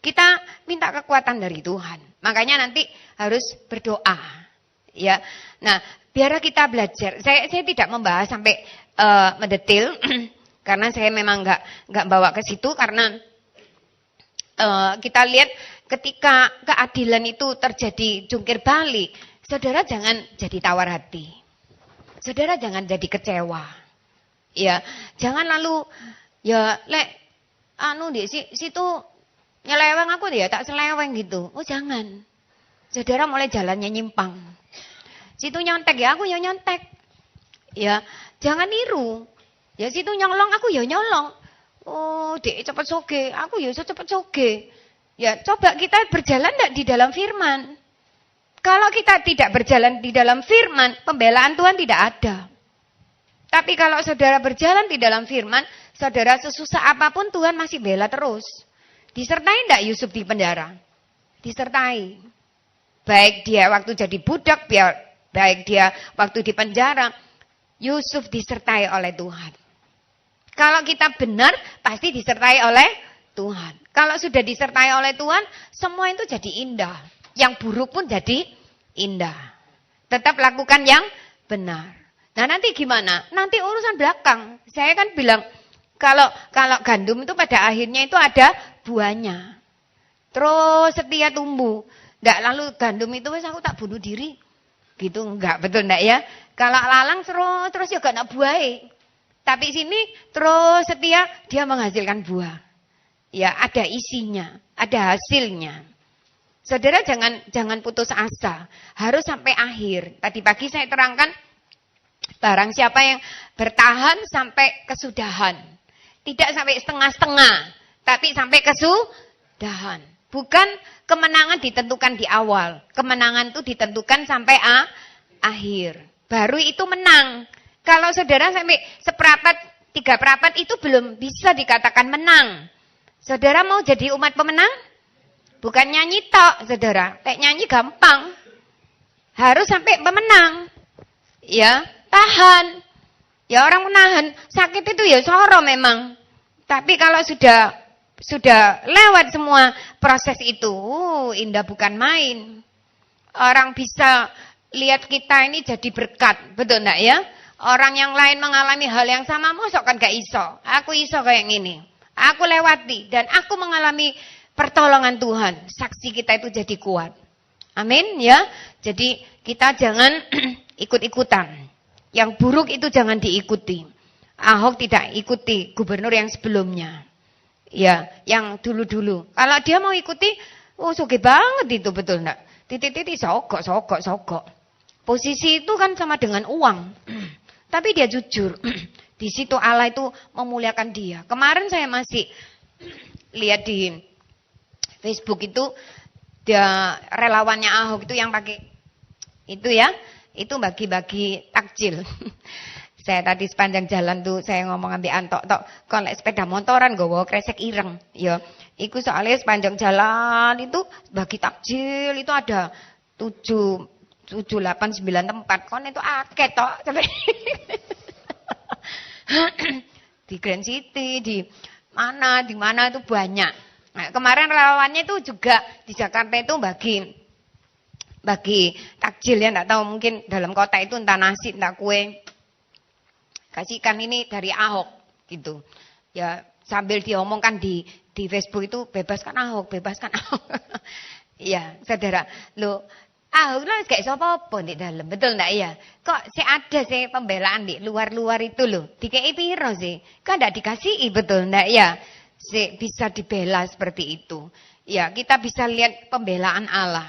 Kita minta kekuatan dari Tuhan. Makanya nanti harus berdoa. Ya. Nah, biar kita belajar. Saya tidak membahas sampai mendetil karena saya memang enggak bawa ke situ karena kita lihat ketika keadilan itu terjadi jungkir balik, saudara jangan jadi tawar hati. Saudara jangan jadi kecewa. Ya, jangan lalu ya di situ nyeleweng aku ya tak seleweng gitu. Oh, jangan. Saudara mulai jalannya nyimpang. Situ nyontek ya aku ya nyontek. Ya, jangan niru. Ya situ nyolong aku ya nyolong. Oh, dek cepet soge, aku ya cepet soge. Ya, coba kita berjalan enggak di dalam firman. Kalau kita tidak berjalan di dalam firman, pembelaan Tuhan tidak ada. Tapi kalau saudara berjalan di dalam firman, saudara sesusah apapun Tuhan masih bela terus. Disertai enggak Yusuf di penjara? Disertai. Baik dia waktu jadi budak, baik dia waktu di penjara, Yusuf disertai oleh Tuhan. Kalau kita benar, pasti disertai oleh Tuhan. Kalau sudah disertai oleh Tuhan, semua itu jadi indah. Yang buruk pun jadi indah. Tetap lakukan yang benar. Nah nanti gimana? Nanti urusan belakang. Saya kan bilang, kalau gandum itu pada akhirnya itu ada buahnya. Terus setia tumbuh. Nggak lalu gandum itu wes aku tak bunuh diri. Gitu enggak, betul enggak ya? Kalau lalang terus ya gak nak buah. Tapi sini terus setia dia menghasilkan buah. Ya, ada isinya, ada hasilnya. Saudara jangan putus asa, harus sampai akhir. Tadi pagi saya terangkan barang siapa yang bertahan sampai kesudahan. Tidak sampai setengah-setengah, tapi sampai kesudahan. Bukan kemenangan ditentukan di awal. Kemenangan itu ditentukan sampai akhir. Baru itu menang. Kalau saudara sampai seperapat, 3 perapat itu belum bisa dikatakan menang. Saudara mau jadi umat pemenang? Bukan nyanyi tok, saudara. Kayak nyanyi gampang. Harus sampai pemenang. Ya, tahan. Ya orang menahan. Sakit itu ya soro memang. Tapi kalau sudah lewat semua proses itu, indah bukan main. Orang bisa lihat kita ini jadi berkat, betul enggak ya? Orang yang lain mengalami hal yang sama, mosok kan gak iso. Aku iso kayak gini. Aku lewati dan aku mengalami pertolongan Tuhan. Saksi kita itu jadi kuat. Amin ya. Jadi kita jangan ikut-ikutan. Yang buruk itu jangan diikuti. Ahok tidak ikuti gubernur yang sebelumnya. Ya, yang dulu-dulu. Kalau dia mau ikuti, sugih banget itu, betul enggak? Titik-titik sogok. Posisi itu kan sama dengan uang. Tapi dia jujur. Di situ Allah itu memuliakan dia. Kemarin saya masih lihat di Facebook itu, dia relawannya Ahok itu yang pakai itu ya, itu bagi-bagi takjil. Saya tadi sepanjang jalan tuh saya ngomong ambil antok tok kon lek sepeda motoran nggawa kresek ireng ya. Iku soalnya sepanjang jalan itu bagi takjil itu ada 7 8 9 tempat. Kon itu akeh tok sampai di Grand City, di mana itu banyak. Nah, kemarin relawannya itu juga di Jakarta itu bagi takjil ya, enggak tahu mungkin dalam kota itu entah nasi entah kue. Kasihkan ini dari Ahok gitu. Ya sambil diomongkan di Facebook itu bebaskan Ahok. Ya, saudara. Loh, Ahok lah gak iso apa-apa di dalam. Betul enggak ya? Kok ada sih pembelaan di luar-luar itu loh. Dikei piro sih? Kan enggak dikasihi, betul enggak ya? Bisa dibela seperti itu. Ya, kita bisa lihat pembelaan Allah.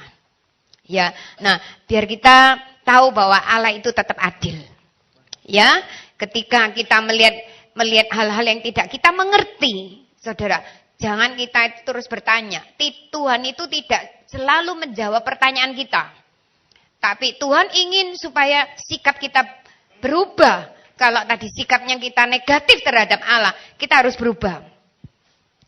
Ya. Nah, biar kita tahu bahwa Allah itu tetap adil. Ya, ketika kita melihat hal-hal yang tidak kita mengerti, saudara, jangan kita terus bertanya. Tuhan itu tidak selalu menjawab pertanyaan kita. Tapi Tuhan ingin supaya sikap kita berubah. Kalau tadi sikapnya kita negatif terhadap Allah, kita harus berubah.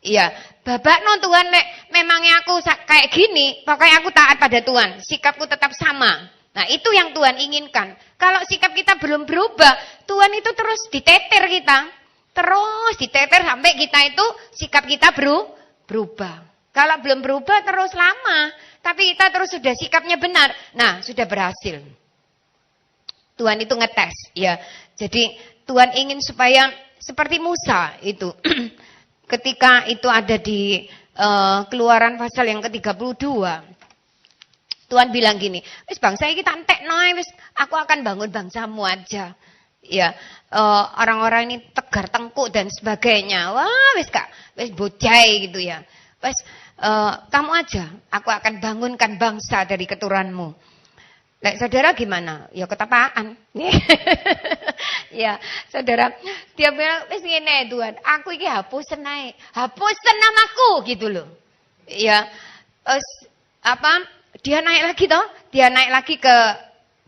Iya, babakno Tuhan memangnya aku kayak gini, pokoknya aku taat pada Tuhan, sikapku tetap sama. Nah itu yang Tuhan inginkan. Kalau sikap kita belum berubah, Tuhan itu terus diteter kita. Terus diteter sampai kita itu sikap kita berubah. Kalau belum berubah terus lama. Tapi kita terus sudah sikapnya benar. Nah sudah berhasil. Tuhan itu ngetes. Ya. Jadi Tuhan ingin supaya seperti Musa itu. Ketika itu ada di Keluaran pasal yang ke-32. Tuhan bilang gini, wis bangsa iki tak entekno wis aku akan bangun bangsamu aja. Ya, orang-orang ini tegar tengkuk dan sebagainya. Wah, wis bojai gitu ya. Wis kamu aja, aku akan bangunkan bangsa dari keturunanmu. Lek saudara gimana? Ya ketapaan. Ya, saudara, dia bilang wis ngene Tuhan, aku iki hapusen ae. Hapusen namaku gitu loh. Ya, dia naik lagi toh, dia naik lagi ke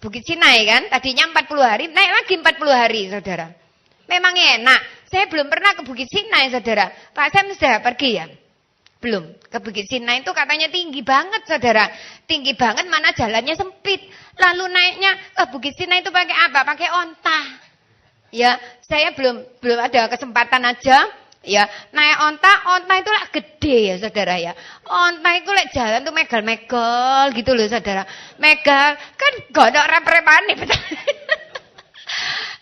Bukit Sinai kan, tadinya 40 hari, naik lagi 40 hari saudara. Memang enak, saya belum pernah ke Bukit Sinai saudara, Pak Sam sudah pergi ya? Belum, ke Bukit Sinai itu katanya tinggi banget saudara, tinggi banget mana jalannya sempit, lalu naiknya ke Bukit Sinai itu pakai apa? Pakai onta. Ya, saya belum ada kesempatan aja. Ya, naik onta itu lah gede ya saudara ya. Onta itu lek jalan tuh megal-megal gitu loh saudara. Megal, kan godok rep-repane betul.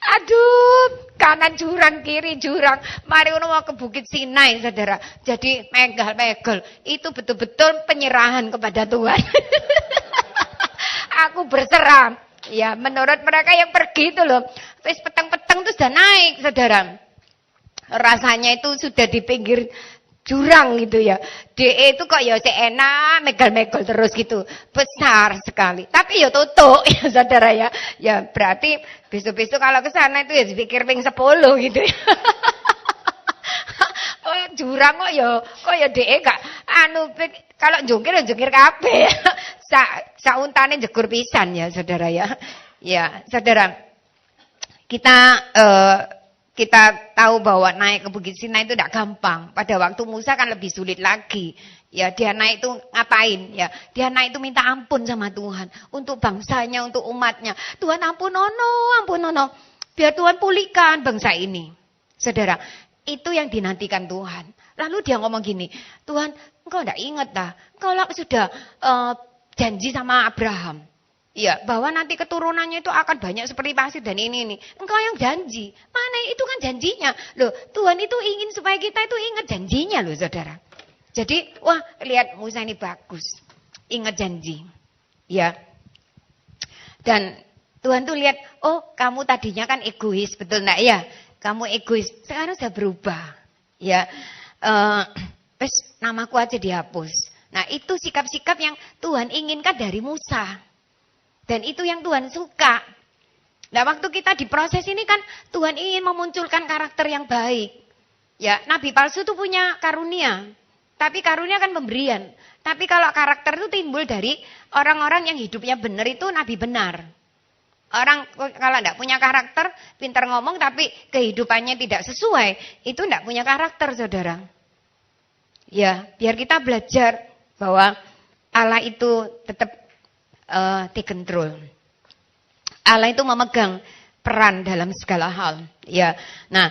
Aduh, kanan jurang, kiri jurang. Mari uno mau ke Bukit Sinai saudara. Jadi megal-megal, itu betul-betul penyerahan kepada Tuhan. Aku berserah. Ya, menurut mereka yang pergi itu loh, wis peteng-peteng tuh sudah naik saudara. Rasanya itu sudah di pinggir jurang gitu ya. DE itu kok ya enak, megal-megal terus gitu. Besar sekali. Tapi ya tutup ya saudara ya. Ya berarti besok-besok kalau ke sana itu ya dipikir ping 10 gitu ya. Oh, jurang kok ya DE gak kalau jungkir kabeh. Sauntane jegur pisan ya saudara ya. Ya, saudara. Kita tahu bahwa naik ke Bukit Sinai itu tidak gampang. Pada waktu Musa kan lebih sulit lagi. Ya, dia naik itu ngapain? Ya, dia naik itu minta ampun sama Tuhan untuk bangsanya, untuk umatnya. Tuhan ampun ono. Biar Tuhan pulihkan bangsa ini. Saudara, itu yang dinantikan Tuhan. Lalu dia ngomong gini, Tuhan, engkau tidak ingat dah. Engkau sudah janji sama Abraham. Ya, bahwa nanti keturunannya itu akan banyak seperti pasir dan ini. Engkau yang janji. Mana itu kan janjinya. Loh, Tuhan itu ingin supaya kita itu ingat janjinya loh, saudara. Jadi, wah, lihat Musa ini bagus. Ingat janji. Ya. Dan Tuhan tuh lihat, oh, kamu tadinya kan egois, betul enggak ya? Kamu egois. Sekarang sudah berubah. Ya. Namaku aja dihapus. Nah, itu sikap-sikap yang Tuhan inginkan dari Musa. Dan itu yang Tuhan suka. Nah, waktu kita diproses ini kan Tuhan ingin memunculkan karakter yang baik. Ya, nabi palsu itu punya karunia. Tapi karunia kan pemberian. Tapi kalau karakter itu timbul dari orang-orang yang hidupnya benar itu nabi benar. Orang kalau tidak punya karakter, pintar ngomong tapi kehidupannya tidak sesuai, itu tidak punya karakter, saudara. Ya, biar kita belajar bahwa Allah itu tetap take control. Allah itu memegang peran dalam segala hal. Ya, nah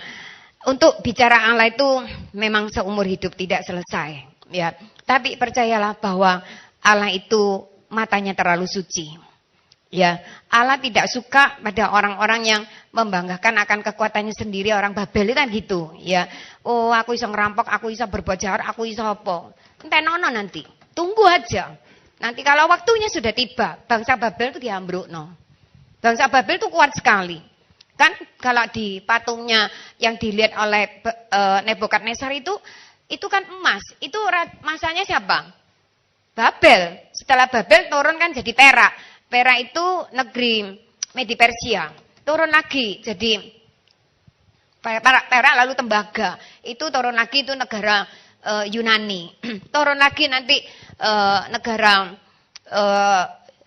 untuk bicara Allah itu memang seumur hidup tidak selesai. Ya, tapi percayalah bahwa Allah itu matanya terlalu suci. Ya, Allah tidak suka pada orang-orang yang membanggakan akan kekuatannya sendiri. Orang Babel itu kan gitu. Ya, oh aku bisa ngerampok, aku bisa berbuat jahat, aku bisa apa? Entenono nanti. Tunggu aja. Nanti kalau waktunya sudah tiba, bangsa Babel itu diambrukno. Bangsa Babel itu kuat sekali. Kan kalau di patungnya yang dilihat oleh Nebukadnezar itu kan emas. Itu masanya siapa? Babel. Setelah Babel turun kan jadi perak. Perak itu negeri Medi Persia. Turun lagi jadi perak lalu tembaga. Itu turun lagi itu negara Yunani. Turun lagi nanti negara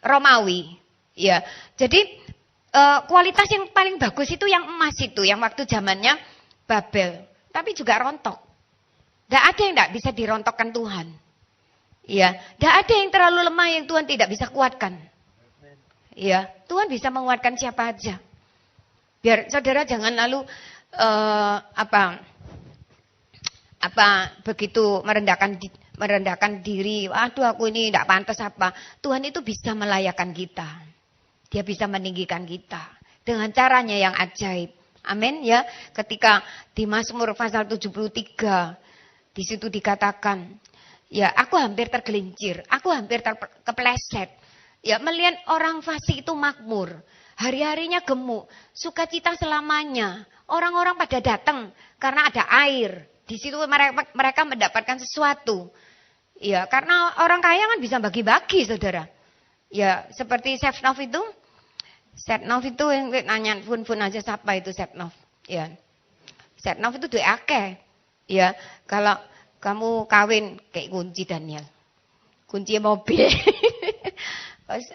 Romawi. Ya. Jadi kualitas yang paling bagus itu yang emas itu, yang waktu zamannya Babel. Tapi juga rontok. Tidak ada yang tidak bisa dirontokkan Tuhan. Ya, tidak ada yang terlalu lemah yang Tuhan tidak bisa kuatkan. Ya, Tuhan bisa menguatkan siapa aja. Biar saudara jangan lalu begitu merendahkan diri. Waduh, aku ini tidak pantas apa. Tuhan itu bisa melayakkan kita. Dia bisa meninggikan kita dengan caranya yang ajaib. Amin ya. Ketika di Mazmur pasal 73 di situ dikatakan, ya aku hampir tergelincir, aku hampir kepleset. Ya melihat orang fasik itu makmur, hari-harinya gemuk, sukacita selamanya. Orang-orang pada datang karena ada air. Di situ mereka mendapatkan sesuatu. Ya, karena orang kaya kan bisa bagi-bagi, saudara. Ya, seperti Setnov itu. Setnov itu yang nanya fun aja siapa itu Setnov. Ya. Setnov itu duit akeh. Ya, kalau kamu kawin kayak kunci Daniel. Kunci mobil.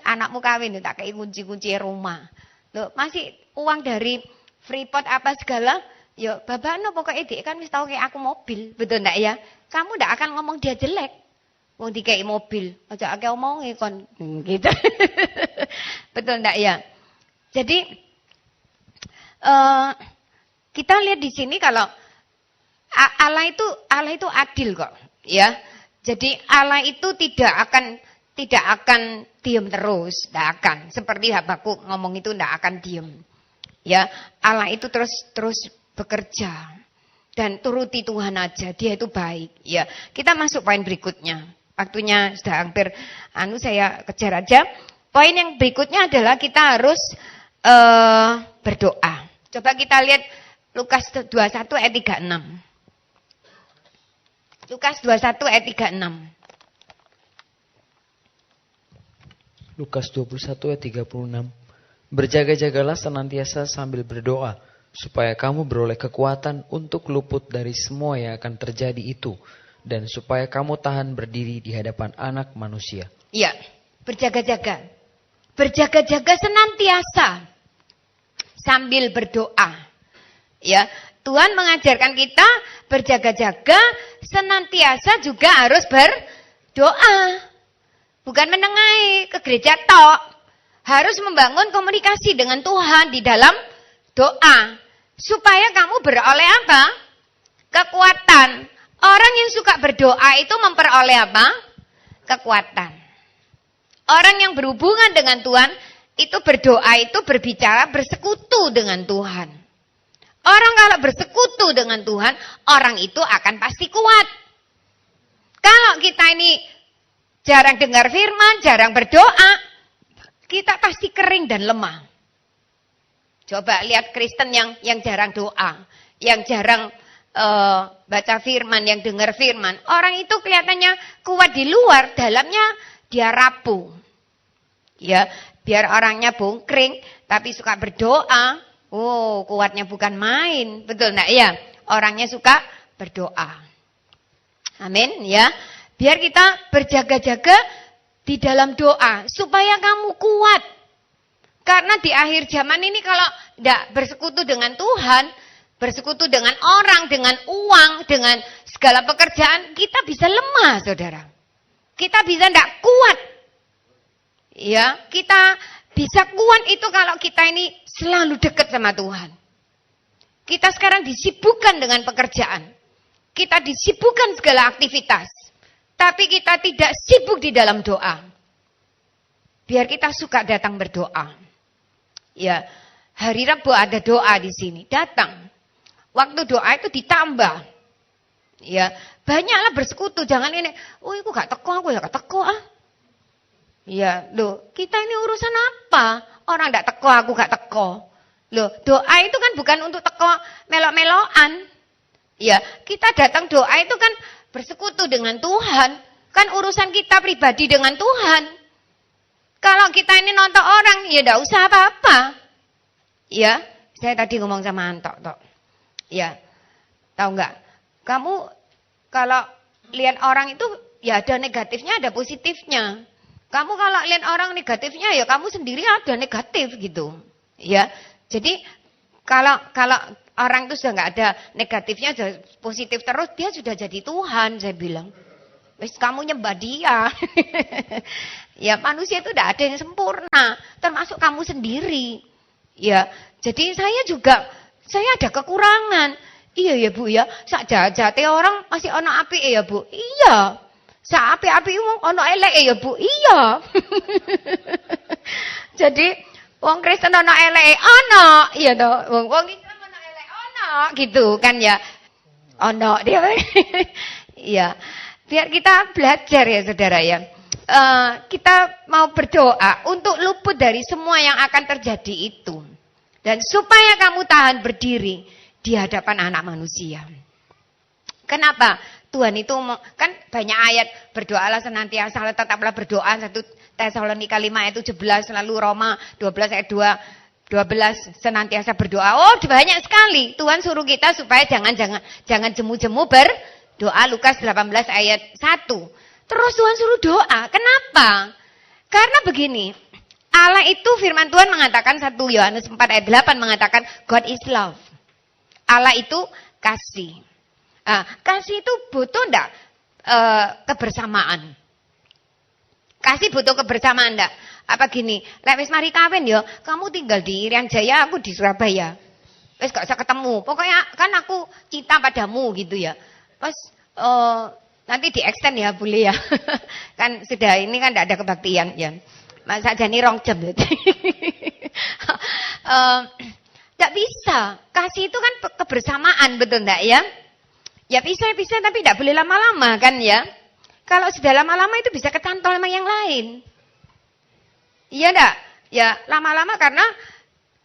Anakmu kawin tak kayak kunci rumah. Loh, masih uang dari Freeport apa segala, ya babakno pokoknya dia kan wis tau kayak aku mobil, betul ndak ya? Kamu ndak akan ngomong dia jelek. Wong dikei mobil, aja akeh omongi kon gitu. Betul ndak ya? Jadi Kita lihat di sini kalau Allah itu adil kok, ya. Jadi Allah itu tidak akan diam terus, tidak akan. Seperti Habakuk ngomong itu tidak akan diam. Ya, Allah itu terus bekerja dan turuti Tuhan aja, Dia itu baik. Ya, kita masuk poin berikutnya. Waktunya sudah hampir, saya kejar aja. Poin yang berikutnya adalah kita harus berdoa. Coba kita lihat Lukas 21 ayat 36. Lukas 21 ayat 36. Lukas 21 ayat 36. Berjaga-jagalah senantiasa sambil berdoa, supaya kamu beroleh kekuatan untuk luput dari semua yang akan terjadi itu, dan supaya kamu tahan berdiri di hadapan Anak Manusia. Iya, berjaga-jaga. Berjaga-jaga senantiasa sambil berdoa. Ya, Tuhan mengajarkan kita berjaga-jaga senantiasa juga harus berdoa. Bukan menengahi ke gereja tok. Harus membangun komunikasi dengan Tuhan di dalam doa. Supaya kamu beroleh apa? Kekuatan. Orang yang suka berdoa itu memperoleh apa? Kekuatan. Orang yang berhubungan dengan Tuhan itu berdoa itu berbicara bersekutu dengan Tuhan. Orang kalau bersekutu dengan Tuhan, orang itu akan pasti kuat. Kalau kita ini jarang dengar firman, jarang berdoa, kita pasti kering dan lemah. Coba lihat Kristen yang jarang doa, yang jarang baca firman, yang dengar firman. Orang itu kelihatannya kuat di luar, dalamnya dia rapuh. Ya, biar orangnya bungkring, tapi suka berdoa. Oh, kuatnya bukan main. Betul enggak ya? Orangnya suka berdoa. Amin ya. Biar kita berjaga-jaga di dalam doa supaya kamu kuat. Karena di akhir zaman ini kalau tidak bersekutu dengan Tuhan, bersekutu dengan orang, dengan uang, dengan segala pekerjaan, kita bisa lemah, saudara. Kita bisa tidak kuat. Ya, kita bisa kuat itu kalau kita ini selalu dekat sama Tuhan. Kita sekarang disibukkan dengan pekerjaan. Kita disibukkan segala aktivitas. Tapi kita tidak sibuk di dalam doa. Biar kita suka datang berdoa. Ya, hari Rabu ada doa di sini. Datang. Waktu doa itu ditambah. Ya, banyaklah bersekutu. Jangan ini, oh aku gak teko, aku ya gak teko ah. Ya, loh, kita ini urusan apa? Orang gak teko, aku gak teko. Loh, doa itu kan bukan untuk teko melok-melokan. Ya, kita datang doa itu kan bersekutu dengan Tuhan. Kan urusan kita pribadi dengan Tuhan. Kalau kita ini nonton orang, ya enggak usah apa-apa. Ya, saya tadi ngomong sama Antok, Tok. Ya, tahu enggak? Kamu kalau lihat orang itu, ya ada negatifnya, ada positifnya. Kamu kalau lihat orang negatifnya, ya kamu sendiri ada negatif gitu. Ya, jadi kalau orang itu sudah nggak ada negatifnya, sudah positif terus, dia sudah jadi Tuhan, saya bilang. Wis kamu nyembah dia. Ya, manusia itu tidak ada yang sempurna, termasuk kamu sendiri. Ya, jadi saya ada kekurangan. Iya ya Bu ya, sak jajate orang masih ono apike ya Bu. Iya. Sak api-api wong ono elek ya Bu. Iya. Jadi wong Kristen ono elek ono, iya toh. Wong Islam ono elek ono gitu kan ya. Ono dia. Iya. Biar kita belajar ya Saudara ya. Kita mau berdoa untuk luput dari semua yang akan terjadi itu. Dan supaya kamu tahan berdiri di hadapan Anak Manusia. Kenapa? Tuhan itu kan banyak ayat, berdoalah senantiasa, tetaplah berdoa, 1 Tesalonika 5 ayat 17, lalu Roma 12 ayat 12 senantiasa berdoa. Oh, banyak sekali. Tuhan suruh kita supaya jangan jemu-jemu berdoa. Lukas 18 ayat 1. Terus Tuhan suruh doa. Kenapa? Karena begini, Allah itu firman Tuhan mengatakan 1 Yohanes 4 ayat 8 mengatakan God is love. Allah itu kasih. Nah, kasih itu butuh enggak kebersamaan? Kasih butuh kebersamaan enggak? Apa gini, lek wis mari kawin ya, kamu tinggal di Irian Jaya, aku di Surabaya. Wes gak usah ketemu. Pokoknya kan aku cinta padamu gitu ya. Pas nanti di extend ya boleh ya. Kan sudah ini kan tidak ada kebaktian ya. Masa jadi 2 jam. Tidak bisa. Kasih itu kan kebersamaan, betul enggak ya? Ya bisa tapi tidak boleh lama-lama kan ya. Kalau sudah lama-lama itu bisa kecantol sama yang lain. Iya enggak? Ya lama-lama karena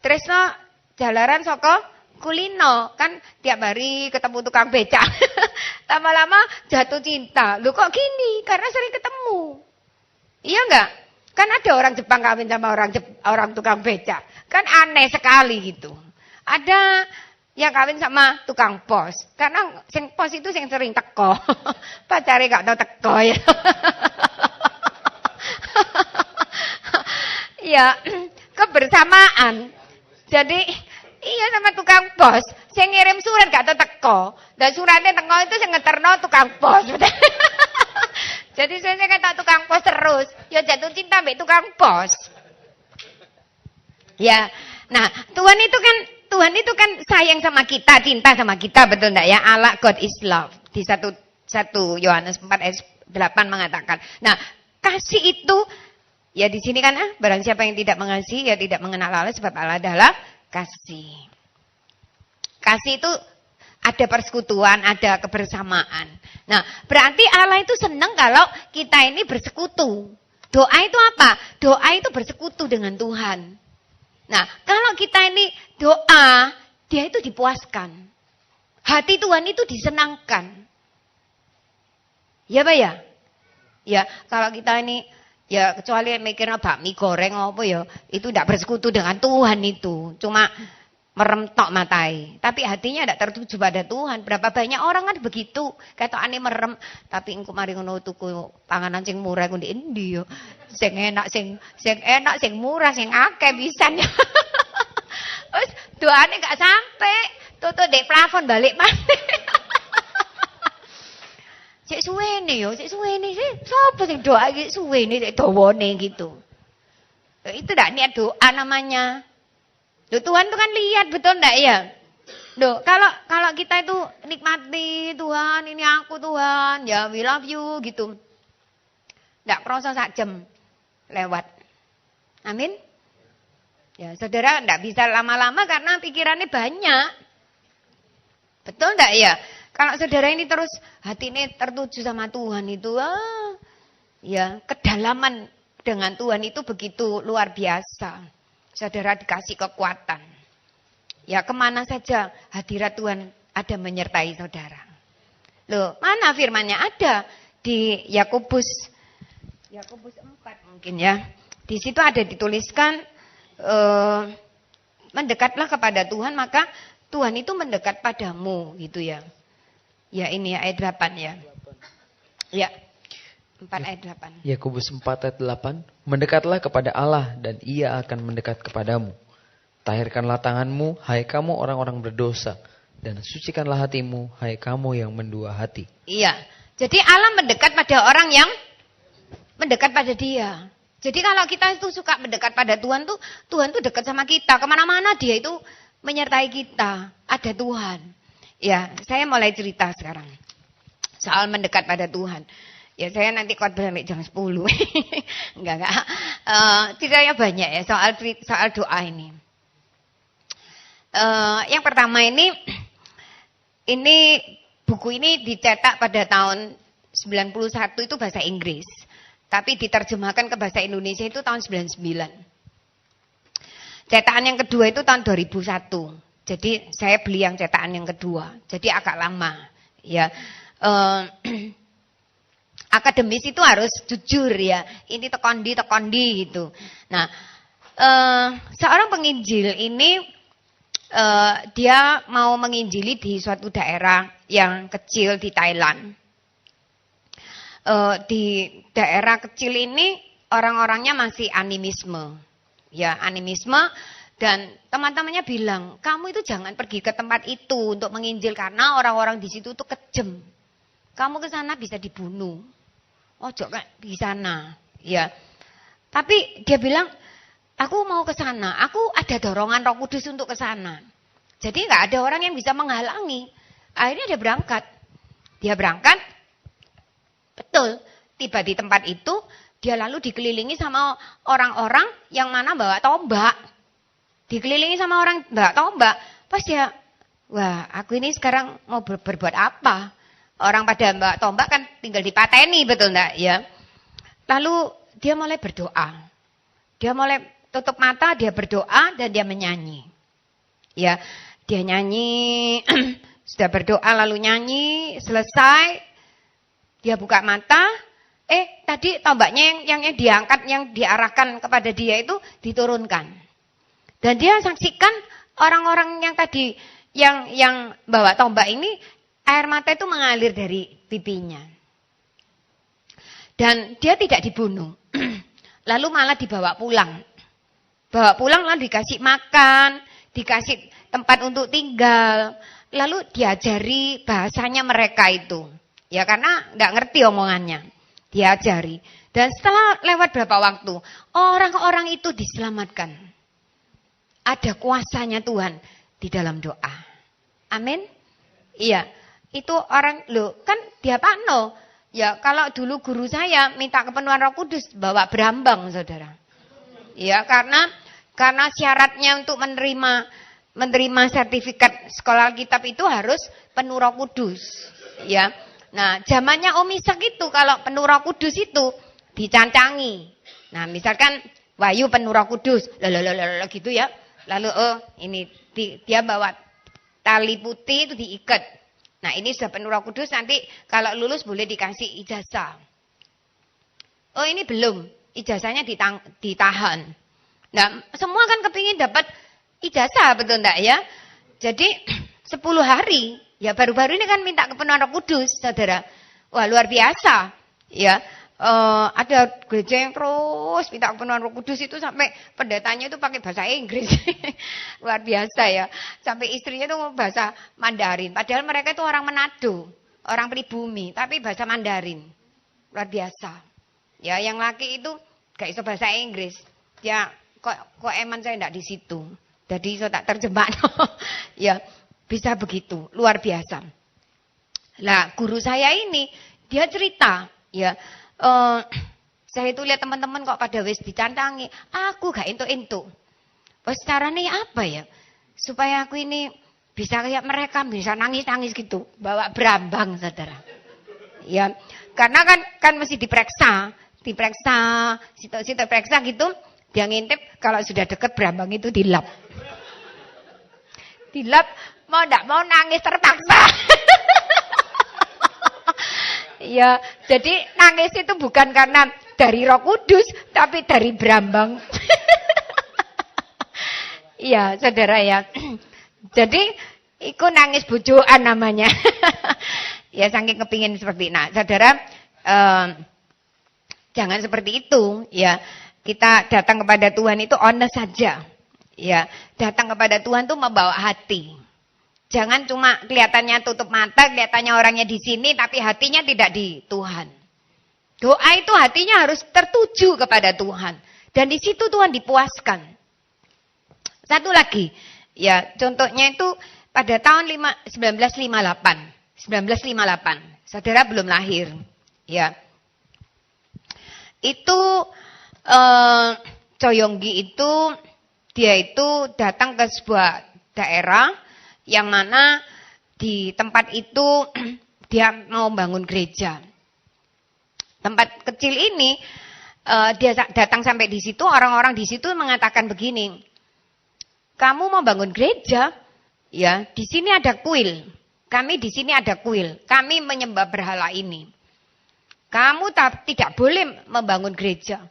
tresno jalaran saka kulino. Kan tiap hari ketemu tukang becak. Lama-lama jatuh cinta. Loh kok gini? Karena sering ketemu. Iya enggak? Kan ada orang Jepang kawin sama orang tukang becak. Kan aneh sekali gitu. Ada yang kawin sama tukang pos. Karena sing pos itu sing sering teko. Pacare gak tau teko ya. Ya, kebersamaan. Jadi iya sama tukang pos. Sing ngirim surat gak tau teko. Dan suratnya teko itu sing ngeterno tukang pos. Jadi saya kata tukang pos terus. Ya jatuh cinta mbek tukang pos. Ya. Nah, Tuhan itu kan sayang sama kita, cinta sama kita, betul enggak ya? Allah, God is love. Di 1 Yohanes 4 ayat 8 mengatakan. Nah, kasih itu ya di sini kan barang siapa yang tidak mengasihi ya tidak mengenal Allah sebab Allah adalah kasih. Kasih itu ada persekutuan, ada kebersamaan. Nah, berarti Allah itu senang kalau kita ini bersekutu. Doa itu apa? Doa itu bersekutu dengan Tuhan. Nah, kalau kita ini doa, dia itu dipuaskan. Hati Tuhan itu disenangkan. Ya, Pak ya? Ya, kalau kita ini, ya kecuali mikirnya bakmi goreng apa ya, itu tidak bersekutu dengan Tuhan itu. Cuma merem tok matai. Tapi hatinya tidak tertuju pada Tuhan. Berapa banyak orang kan begitu. Kata ane merem, tapi engko mari ngono tuku panganan sing murah ku di endi yo. Sing enak sing murah sing akeh pisan. Wes doane gak sampe. Tutuk dek plafon balik maneh. Sik suwene yo, sik suwene sih. Sopo sing doa iki suwene sik dawane gitu. Itu ndak niat doa namanya. Loh, Tuhan itu kan lihat, betul enggak ya? Loh, kalau kita itu nikmati Tuhan, ini aku Tuhan, ya we love you gitu. Enggak kerasa 1 jam lewat. Amin. Ya, saudara enggak bisa lama-lama karena pikirannya banyak. Betul enggak ya? Kalau saudara ini terus hati ini tertuju sama Tuhan itu, ya kedalaman dengan Tuhan itu begitu luar biasa. Saudara dikasih kekuatan. Ya kemana saja hadirat Tuhan ada menyertai saudara. Loh, mana firmannya? Ada di Yakobus 4 mungkin ya. Di situ ada dituliskan mendekatlah kepada Tuhan maka Tuhan itu mendekat padamu gitu ya. Ya ini ya ayat 8 ya. Ya. 4 ayat 8. Yakobus 4 ayat 8. Mendekatlah kepada Allah dan ia akan mendekat kepadamu. Tahirkanlah tanganmu, hai kamu orang-orang berdosa. Dan sucikanlah hatimu, hai kamu yang mendua hati. Iya. Jadi Allah mendekat pada orang yang mendekat pada dia. Jadi kalau kita itu suka mendekat pada Tuhan tuh dekat sama kita. Kemana-mana dia itu menyertai kita. Ada Tuhan. Ya, saya mulai cerita sekarang. Soal mendekat pada Tuhan. Ya saya nanti khotbah sampai jam 10. Enggak. Ceritanya banyak ya soal doa ini. Yang pertama ini buku ini dicetak pada tahun 91 itu bahasa Inggris. Tapi diterjemahkan ke bahasa Indonesia itu tahun 99. Cetakan yang kedua itu tahun 2001. Jadi saya beli yang cetakan yang kedua. Jadi agak lama. Ya. Akademis itu harus jujur ya. Ini tekondi gitu. Nah, seorang penginjil ini dia mau menginjili di suatu daerah yang kecil di Thailand. Di daerah kecil ini orang-orangnya masih animisme. Ya, animisme dan teman-temannya bilang, "Kamu itu jangan pergi ke tempat itu untuk menginjil karena orang-orang di situ tuh kejem. Kamu ke sana bisa dibunuh." Ojo di sana, ya. Tapi dia bilang, aku mau ke sana, aku ada dorongan Roh Kudus untuk ke sana. Jadi nggak ada orang yang bisa menghalangi. Akhirnya dia berangkat, betul, tiba di tempat itu, dia lalu dikelilingi sama orang-orang yang mana bawa tombak. Dikelilingi sama orang bawa tombak, pas dia, wah aku ini sekarang mau berbuat apa? Orang pada bawa tombak kan tinggal dipateni, betul enggak ya? Lalu dia mulai berdoa. Dia mulai tutup mata, dia berdoa dan dia menyanyi. Ya, dia nyanyi, sudah berdoa lalu nyanyi, selesai, dia buka mata, tadi tombaknya yang diangkat, yang diarahkan kepada dia itu diturunkan. Dan dia saksikan orang-orang yang tadi, yang bawa tombak ini, air mata itu mengalir dari pipinya. Dan dia tidak dibunuh. Lalu malah dibawa pulang. Bawa pulang lalu dikasih makan, dikasih tempat untuk tinggal. Lalu diajari bahasanya mereka itu. Ya karena nggak ngerti omongannya. Diajari. Dan setelah lewat berapa waktu, orang-orang itu diselamatkan. Ada kuasanya Tuhan di dalam doa. Amin. Iya. Itu orang, loh kan dia pano. Ya kalau dulu guru saya minta kepenuhan Roh Kudus bawa berambang, saudara. Ya karena syaratnya untuk menerima sertifikat sekolah Alkitab itu harus penuh Roh Kudus. Ya. Nah, zamannya Om Ishak itu kalau penuh Roh Kudus itu dicancangi. Nah, misalkan Wahyu penuh Roh Kudus, gitu ya. Lalu ini dia bawa tali putih itu diikat. Nah, ini sudah penuh Roh Kudus, nanti kalau lulus boleh dikasih ijazah. Oh, ini belum. Ijazahnya ditahan. Nah, semua kan kepingin dapat ijazah, betul enggak ya? Jadi 10 hari, ya baru-baru ini kan minta kepenuhan Roh Kudus, saudara. Wah, luar biasa. Ya, ada gereja yang terus minta kepenuhan Roh Kudus itu sampai pendetanya itu pakai bahasa Inggris. Luar biasa ya. Sampai istrinya itu bahasa Mandarin. Padahal mereka itu orang Manado, orang pribumi, tapi bahasa Mandarin. Luar biasa. Ya, yang laki itu gak iso bahasa Inggris. Ya, kok eman saya enggak di situ. Jadi saya tak terjemah. Ya, bisa begitu. Luar biasa. Lah, guru saya ini dia cerita, ya. Saya itu lihat teman-teman kok pada wis dicantangi, aku gak entuk-entuk. Wes carane apa ya? Supaya aku ini bisa kayak mereka, bisa nangis-nangis gitu, bawa berambang, saudara. Ya, karena kan mesti diperiksa, situ periksa gitu, dia ngintip kalau sudah deket berambang itu dilap. Dilap, mau ndak mau nangis terpaksa. Ya, jadi nangis itu bukan karena dari Roh Kudus, tapi dari berambang. Iya, saudara ya. Jadi, itu nangis bujukan namanya. Ya, saking kepingin seperti itu. Nah, saudara, jangan seperti itu. Ya, kita datang kepada Tuhan itu honest saja. Ya, datang kepada Tuhan itu membawa hati. Jangan cuma kelihatannya tutup mata, kelihatannya orangnya di sini, tapi hatinya tidak di Tuhan. Doa itu hatinya harus tertuju kepada Tuhan. Dan di situ Tuhan dipuaskan. Satu lagi, ya contohnya itu pada tahun 1958. Saudara belum lahir. Ya. Itu Coyonggi itu, dia itu datang ke sebuah daerah yang mana di tempat itu dia mau bangun gereja. Tempat kecil ini dia datang sampai di situ, orang-orang di situ mengatakan begini, kamu mau bangun gereja? Ya, di sini ada kuil. Kami di sini ada kuil. Kami menyembah berhala ini. Kamu tidak boleh membangun gereja.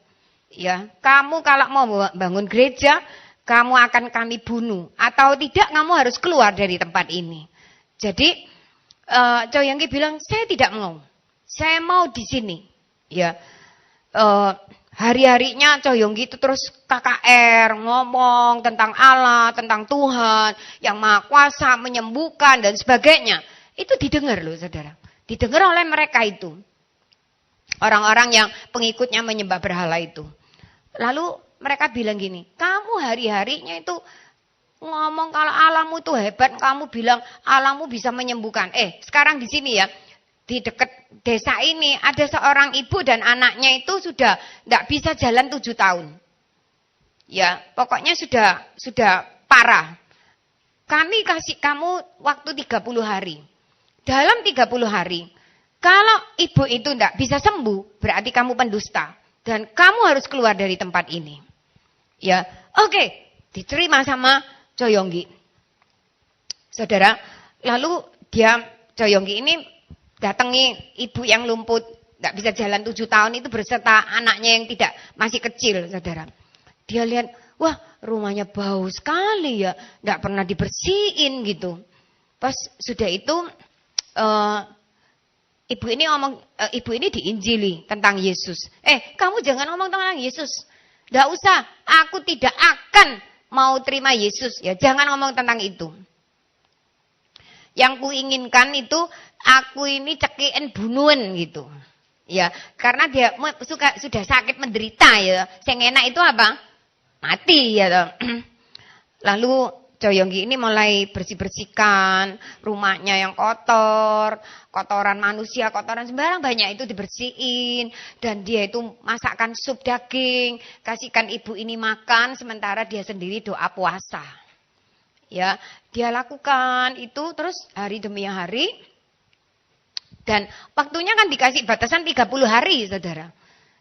Ya, kamu kalau mau bangun gereja, kamu akan kami bunuh. Atau tidak, kamu harus keluar dari tempat ini. Jadi, Coyonggi bilang, saya tidak mau. Saya mau di sini. Ya, hari-harinya Coyonggi itu terus KKR, ngomong tentang Allah, tentang Tuhan, yang Maha Kuasa, menyembuhkan, dan sebagainya. Itu didengar loh, saudara. Didengar oleh mereka itu. Orang-orang yang pengikutnya menyembah berhala itu. Lalu mereka bilang gini, kamu hari-harinya itu ngomong kalau Allahmu tuh hebat, kamu bilang Allahmu bisa menyembuhkan. Sekarang di sini ya, di dekat desa ini ada seorang ibu dan anaknya itu sudah tidak bisa jalan 7 tahun. Ya, pokoknya sudah parah. Kami kasih kamu waktu 30 hari. Dalam 30 hari, kalau ibu itu tidak bisa sembuh, berarti kamu pendusta. Dan kamu harus keluar dari tempat ini. Ya, oke, diterima sama Coyonggi. Saudara, lalu Coyonggi ini datangi ibu yang lumpuh, tidak bisa jalan 7 tahun itu berserta anaknya yang masih kecil, saudara. Dia lihat, wah rumahnya bau sekali ya, tidak pernah dibersihin gitu. Pas sudah itu, ibu ini diinjili tentang Yesus. Kamu jangan ngomong tentang Yesus. Tidak usah, aku tidak akan mau terima Yesus. Ya, jangan ngomong tentang itu. Yang kuinginkan itu, aku ini cekiin bunuhan gitu. Ya, karena dia sudah sakit menderita ya. Yang enak itu apa? Mati ya toh. Lalu Coyonggi ini mulai bersih-bersihkan rumahnya yang kotor, kotoran manusia, kotoran sembarang banyak itu dibersihin. Dan dia itu masakkan sup daging, kasihkan ibu ini makan, sementara dia sendiri doa puasa. Ya, dia lakukan itu terus hari demi hari. Dan waktunya kan dikasih batasan 30 hari, saudara.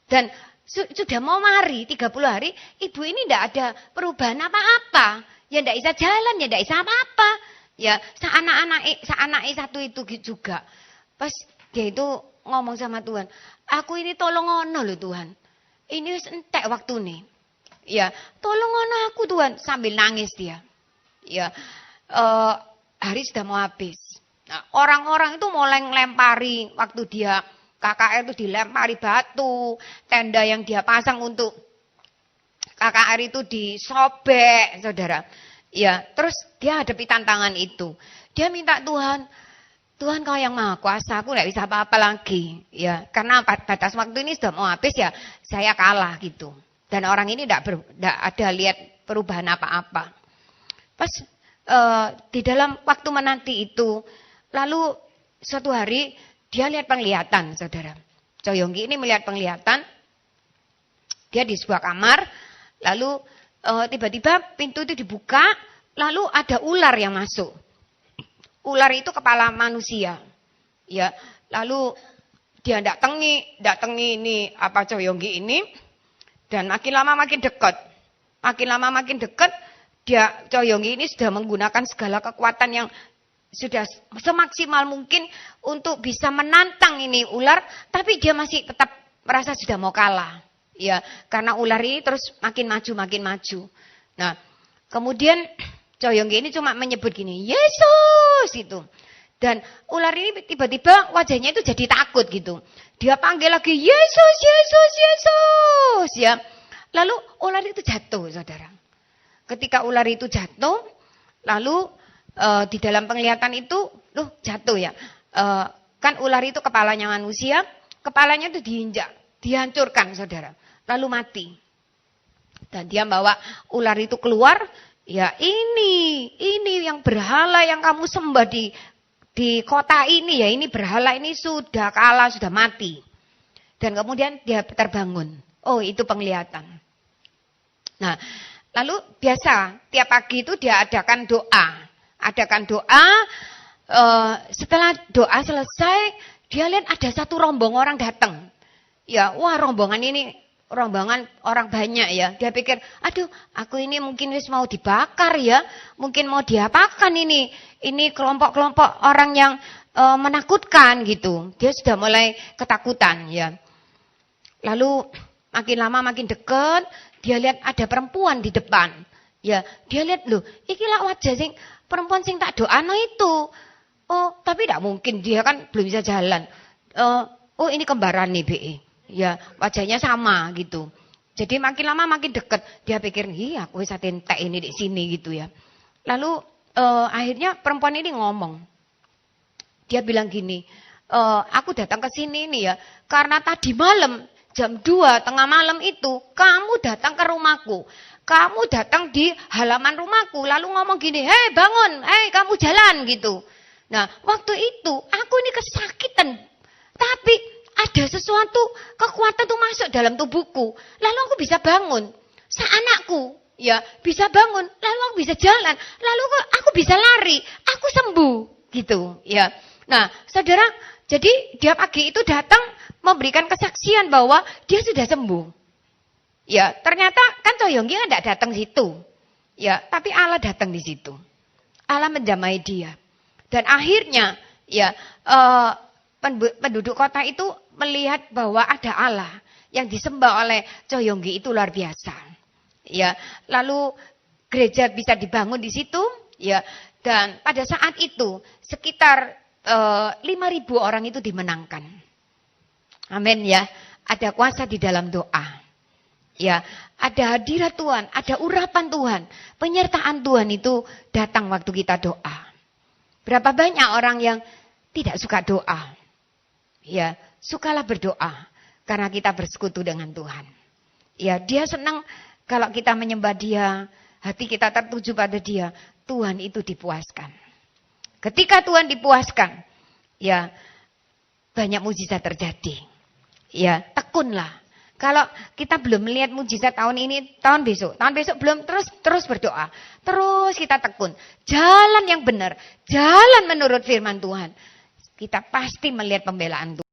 Dan sudah mau mari 30 hari, ibu ini tidak ada perubahan apa-apa. Ya tidak bisa jalan, ya tidak bisa apa-apa. Ya, seanak-anak satu itu juga. Pas dia itu ngomong sama Tuhan, aku ini tolong ngono loh Tuhan. Ini entek waktu nih. Ya, tolong ngono aku Tuhan, sambil nangis dia. Ya, hari sudah mau habis. Nah, orang-orang itu mulai ngelempari waktu dia KKR itu dilempari batu, tenda yang dia pasang untuk KKR itu disobek, saudara. Ya, terus dia hadapi tantangan itu. Dia minta Tuhan, Tuhan kau yang maha kuasa, aku tidak bisa apa-apa lagi. Ya, karena batas waktu ini sudah mau habis ya, saya kalah gitu. Dan orang ini tidak ada lihat perubahan apa-apa. Pas di dalam waktu menanti itu, lalu suatu hari dia lihat penglihatan, saudara. Coyonggi ini melihat penglihatan. Dia di sebuah kamar, lalu tiba-tiba pintu itu dibuka, lalu ada ular yang masuk. Ular itu kepala manusia. Ya, lalu dia datangi ini Coyonggi ini, dan makin lama makin dekat. Makin lama makin dekat, Coyonggi ini sudah menggunakan segala kekuatan yang sudah semaksimal mungkin untuk bisa menantang ini ular, tapi dia masih tetap merasa sudah mau kalah. Ya, karena ular ini terus makin maju. Nah, kemudian Coyonggi ini cuma menyebut gini, Yesus itu. Dan ular ini tiba-tiba wajahnya itu jadi takut gitu. Dia panggil lagi, Yesus, Yesus, Yesus. Ya, lalu ular itu jatuh, saudara. Ketika ular itu jatuh, lalu di dalam penglihatan itu, jatuh ya. Kan ular itu kepalanya manusia, kepalanya itu diinjak, dihancurkan, saudara. Lalu mati. Dan dia bawa ular itu keluar, ya ini yang berhala yang kamu sembah di kota ini ya, ini berhala ini sudah kalah, sudah mati. Dan kemudian dia terbangun. Oh, itu penglihatan. Nah, lalu biasa tiap pagi itu dia adakan doa. Setelah doa selesai, dia lihat ada satu rombongan orang datang. Ya, wah rombongan orang banyak ya. Dia pikir, aduh, aku ini mungkin wis mau dibakar ya. Mungkin mau diapakan ini. Ini kelompok-kelompok orang yang menakutkan gitu. Dia sudah mulai ketakutan ya. Lalu makin lama makin dekat, dia lihat ada perempuan di depan. Ya, dia lihat loh, iki lah wajah sing perempuan sing tak doano itu. Oh, tapi tidak mungkin, dia kan belum bisa jalan. Oh, ini kembaran nih BE. Ya, wajahnya sama gitu. Jadi makin lama makin dekat. Dia pikir, iya aku bisa tentek ini di sini gitu ya. Lalu akhirnya perempuan ini ngomong. Dia bilang gini, aku datang ke sini nih ya, karena tadi malam jam 2 tengah malam itu kamu datang ke rumahku. kamu datang di halaman rumahku lalu ngomong gini, "Hei bangun, hei kamu jalan," gitu. Nah, waktu itu aku ini kesakitan. Tapi ada sesuatu kekuatan tuh masuk dalam tubuhku. Lalu aku bisa bangun. Anakku ya bisa bangun, lalu aku bisa jalan, lalu aku bisa lari, aku sembuh gitu ya. Nah, saudara, jadi dia pagi itu datang memberikan kesaksian bahwa dia sudah sembuh. Ya, ternyata kan Coyonggi enggak datang situ. Ya, tapi Allah datang di situ. Allah menjamai dia. Dan akhirnya ya penduduk kota itu melihat bahwa ada Allah yang disembah oleh Coyonggi itu luar biasa. Ya, lalu gereja bisa dibangun di situ, ya. Dan pada saat itu sekitar 5.000 orang itu dimenangkan. Amin ya. Ada kuasa di dalam doa. Ya, ada hadirat Tuhan, ada urapan Tuhan, penyertaan Tuhan itu datang waktu kita doa. Berapa banyak orang yang tidak suka doa? Ya, sukalah berdoa karena kita bersekutu dengan Tuhan. Ya, dia senang kalau kita menyembah Dia, hati kita tertuju pada Dia, Tuhan itu dipuaskan. Ketika Tuhan dipuaskan, ya banyak mujizat terjadi. Ya, tekunlah. Kalau kita belum melihat mujizat tahun ini, tahun besok belum, terus berdoa. Terus kita tekun. Jalan yang benar, jalan menurut firman Tuhan. Kita pasti melihat pembelaan Tuhan.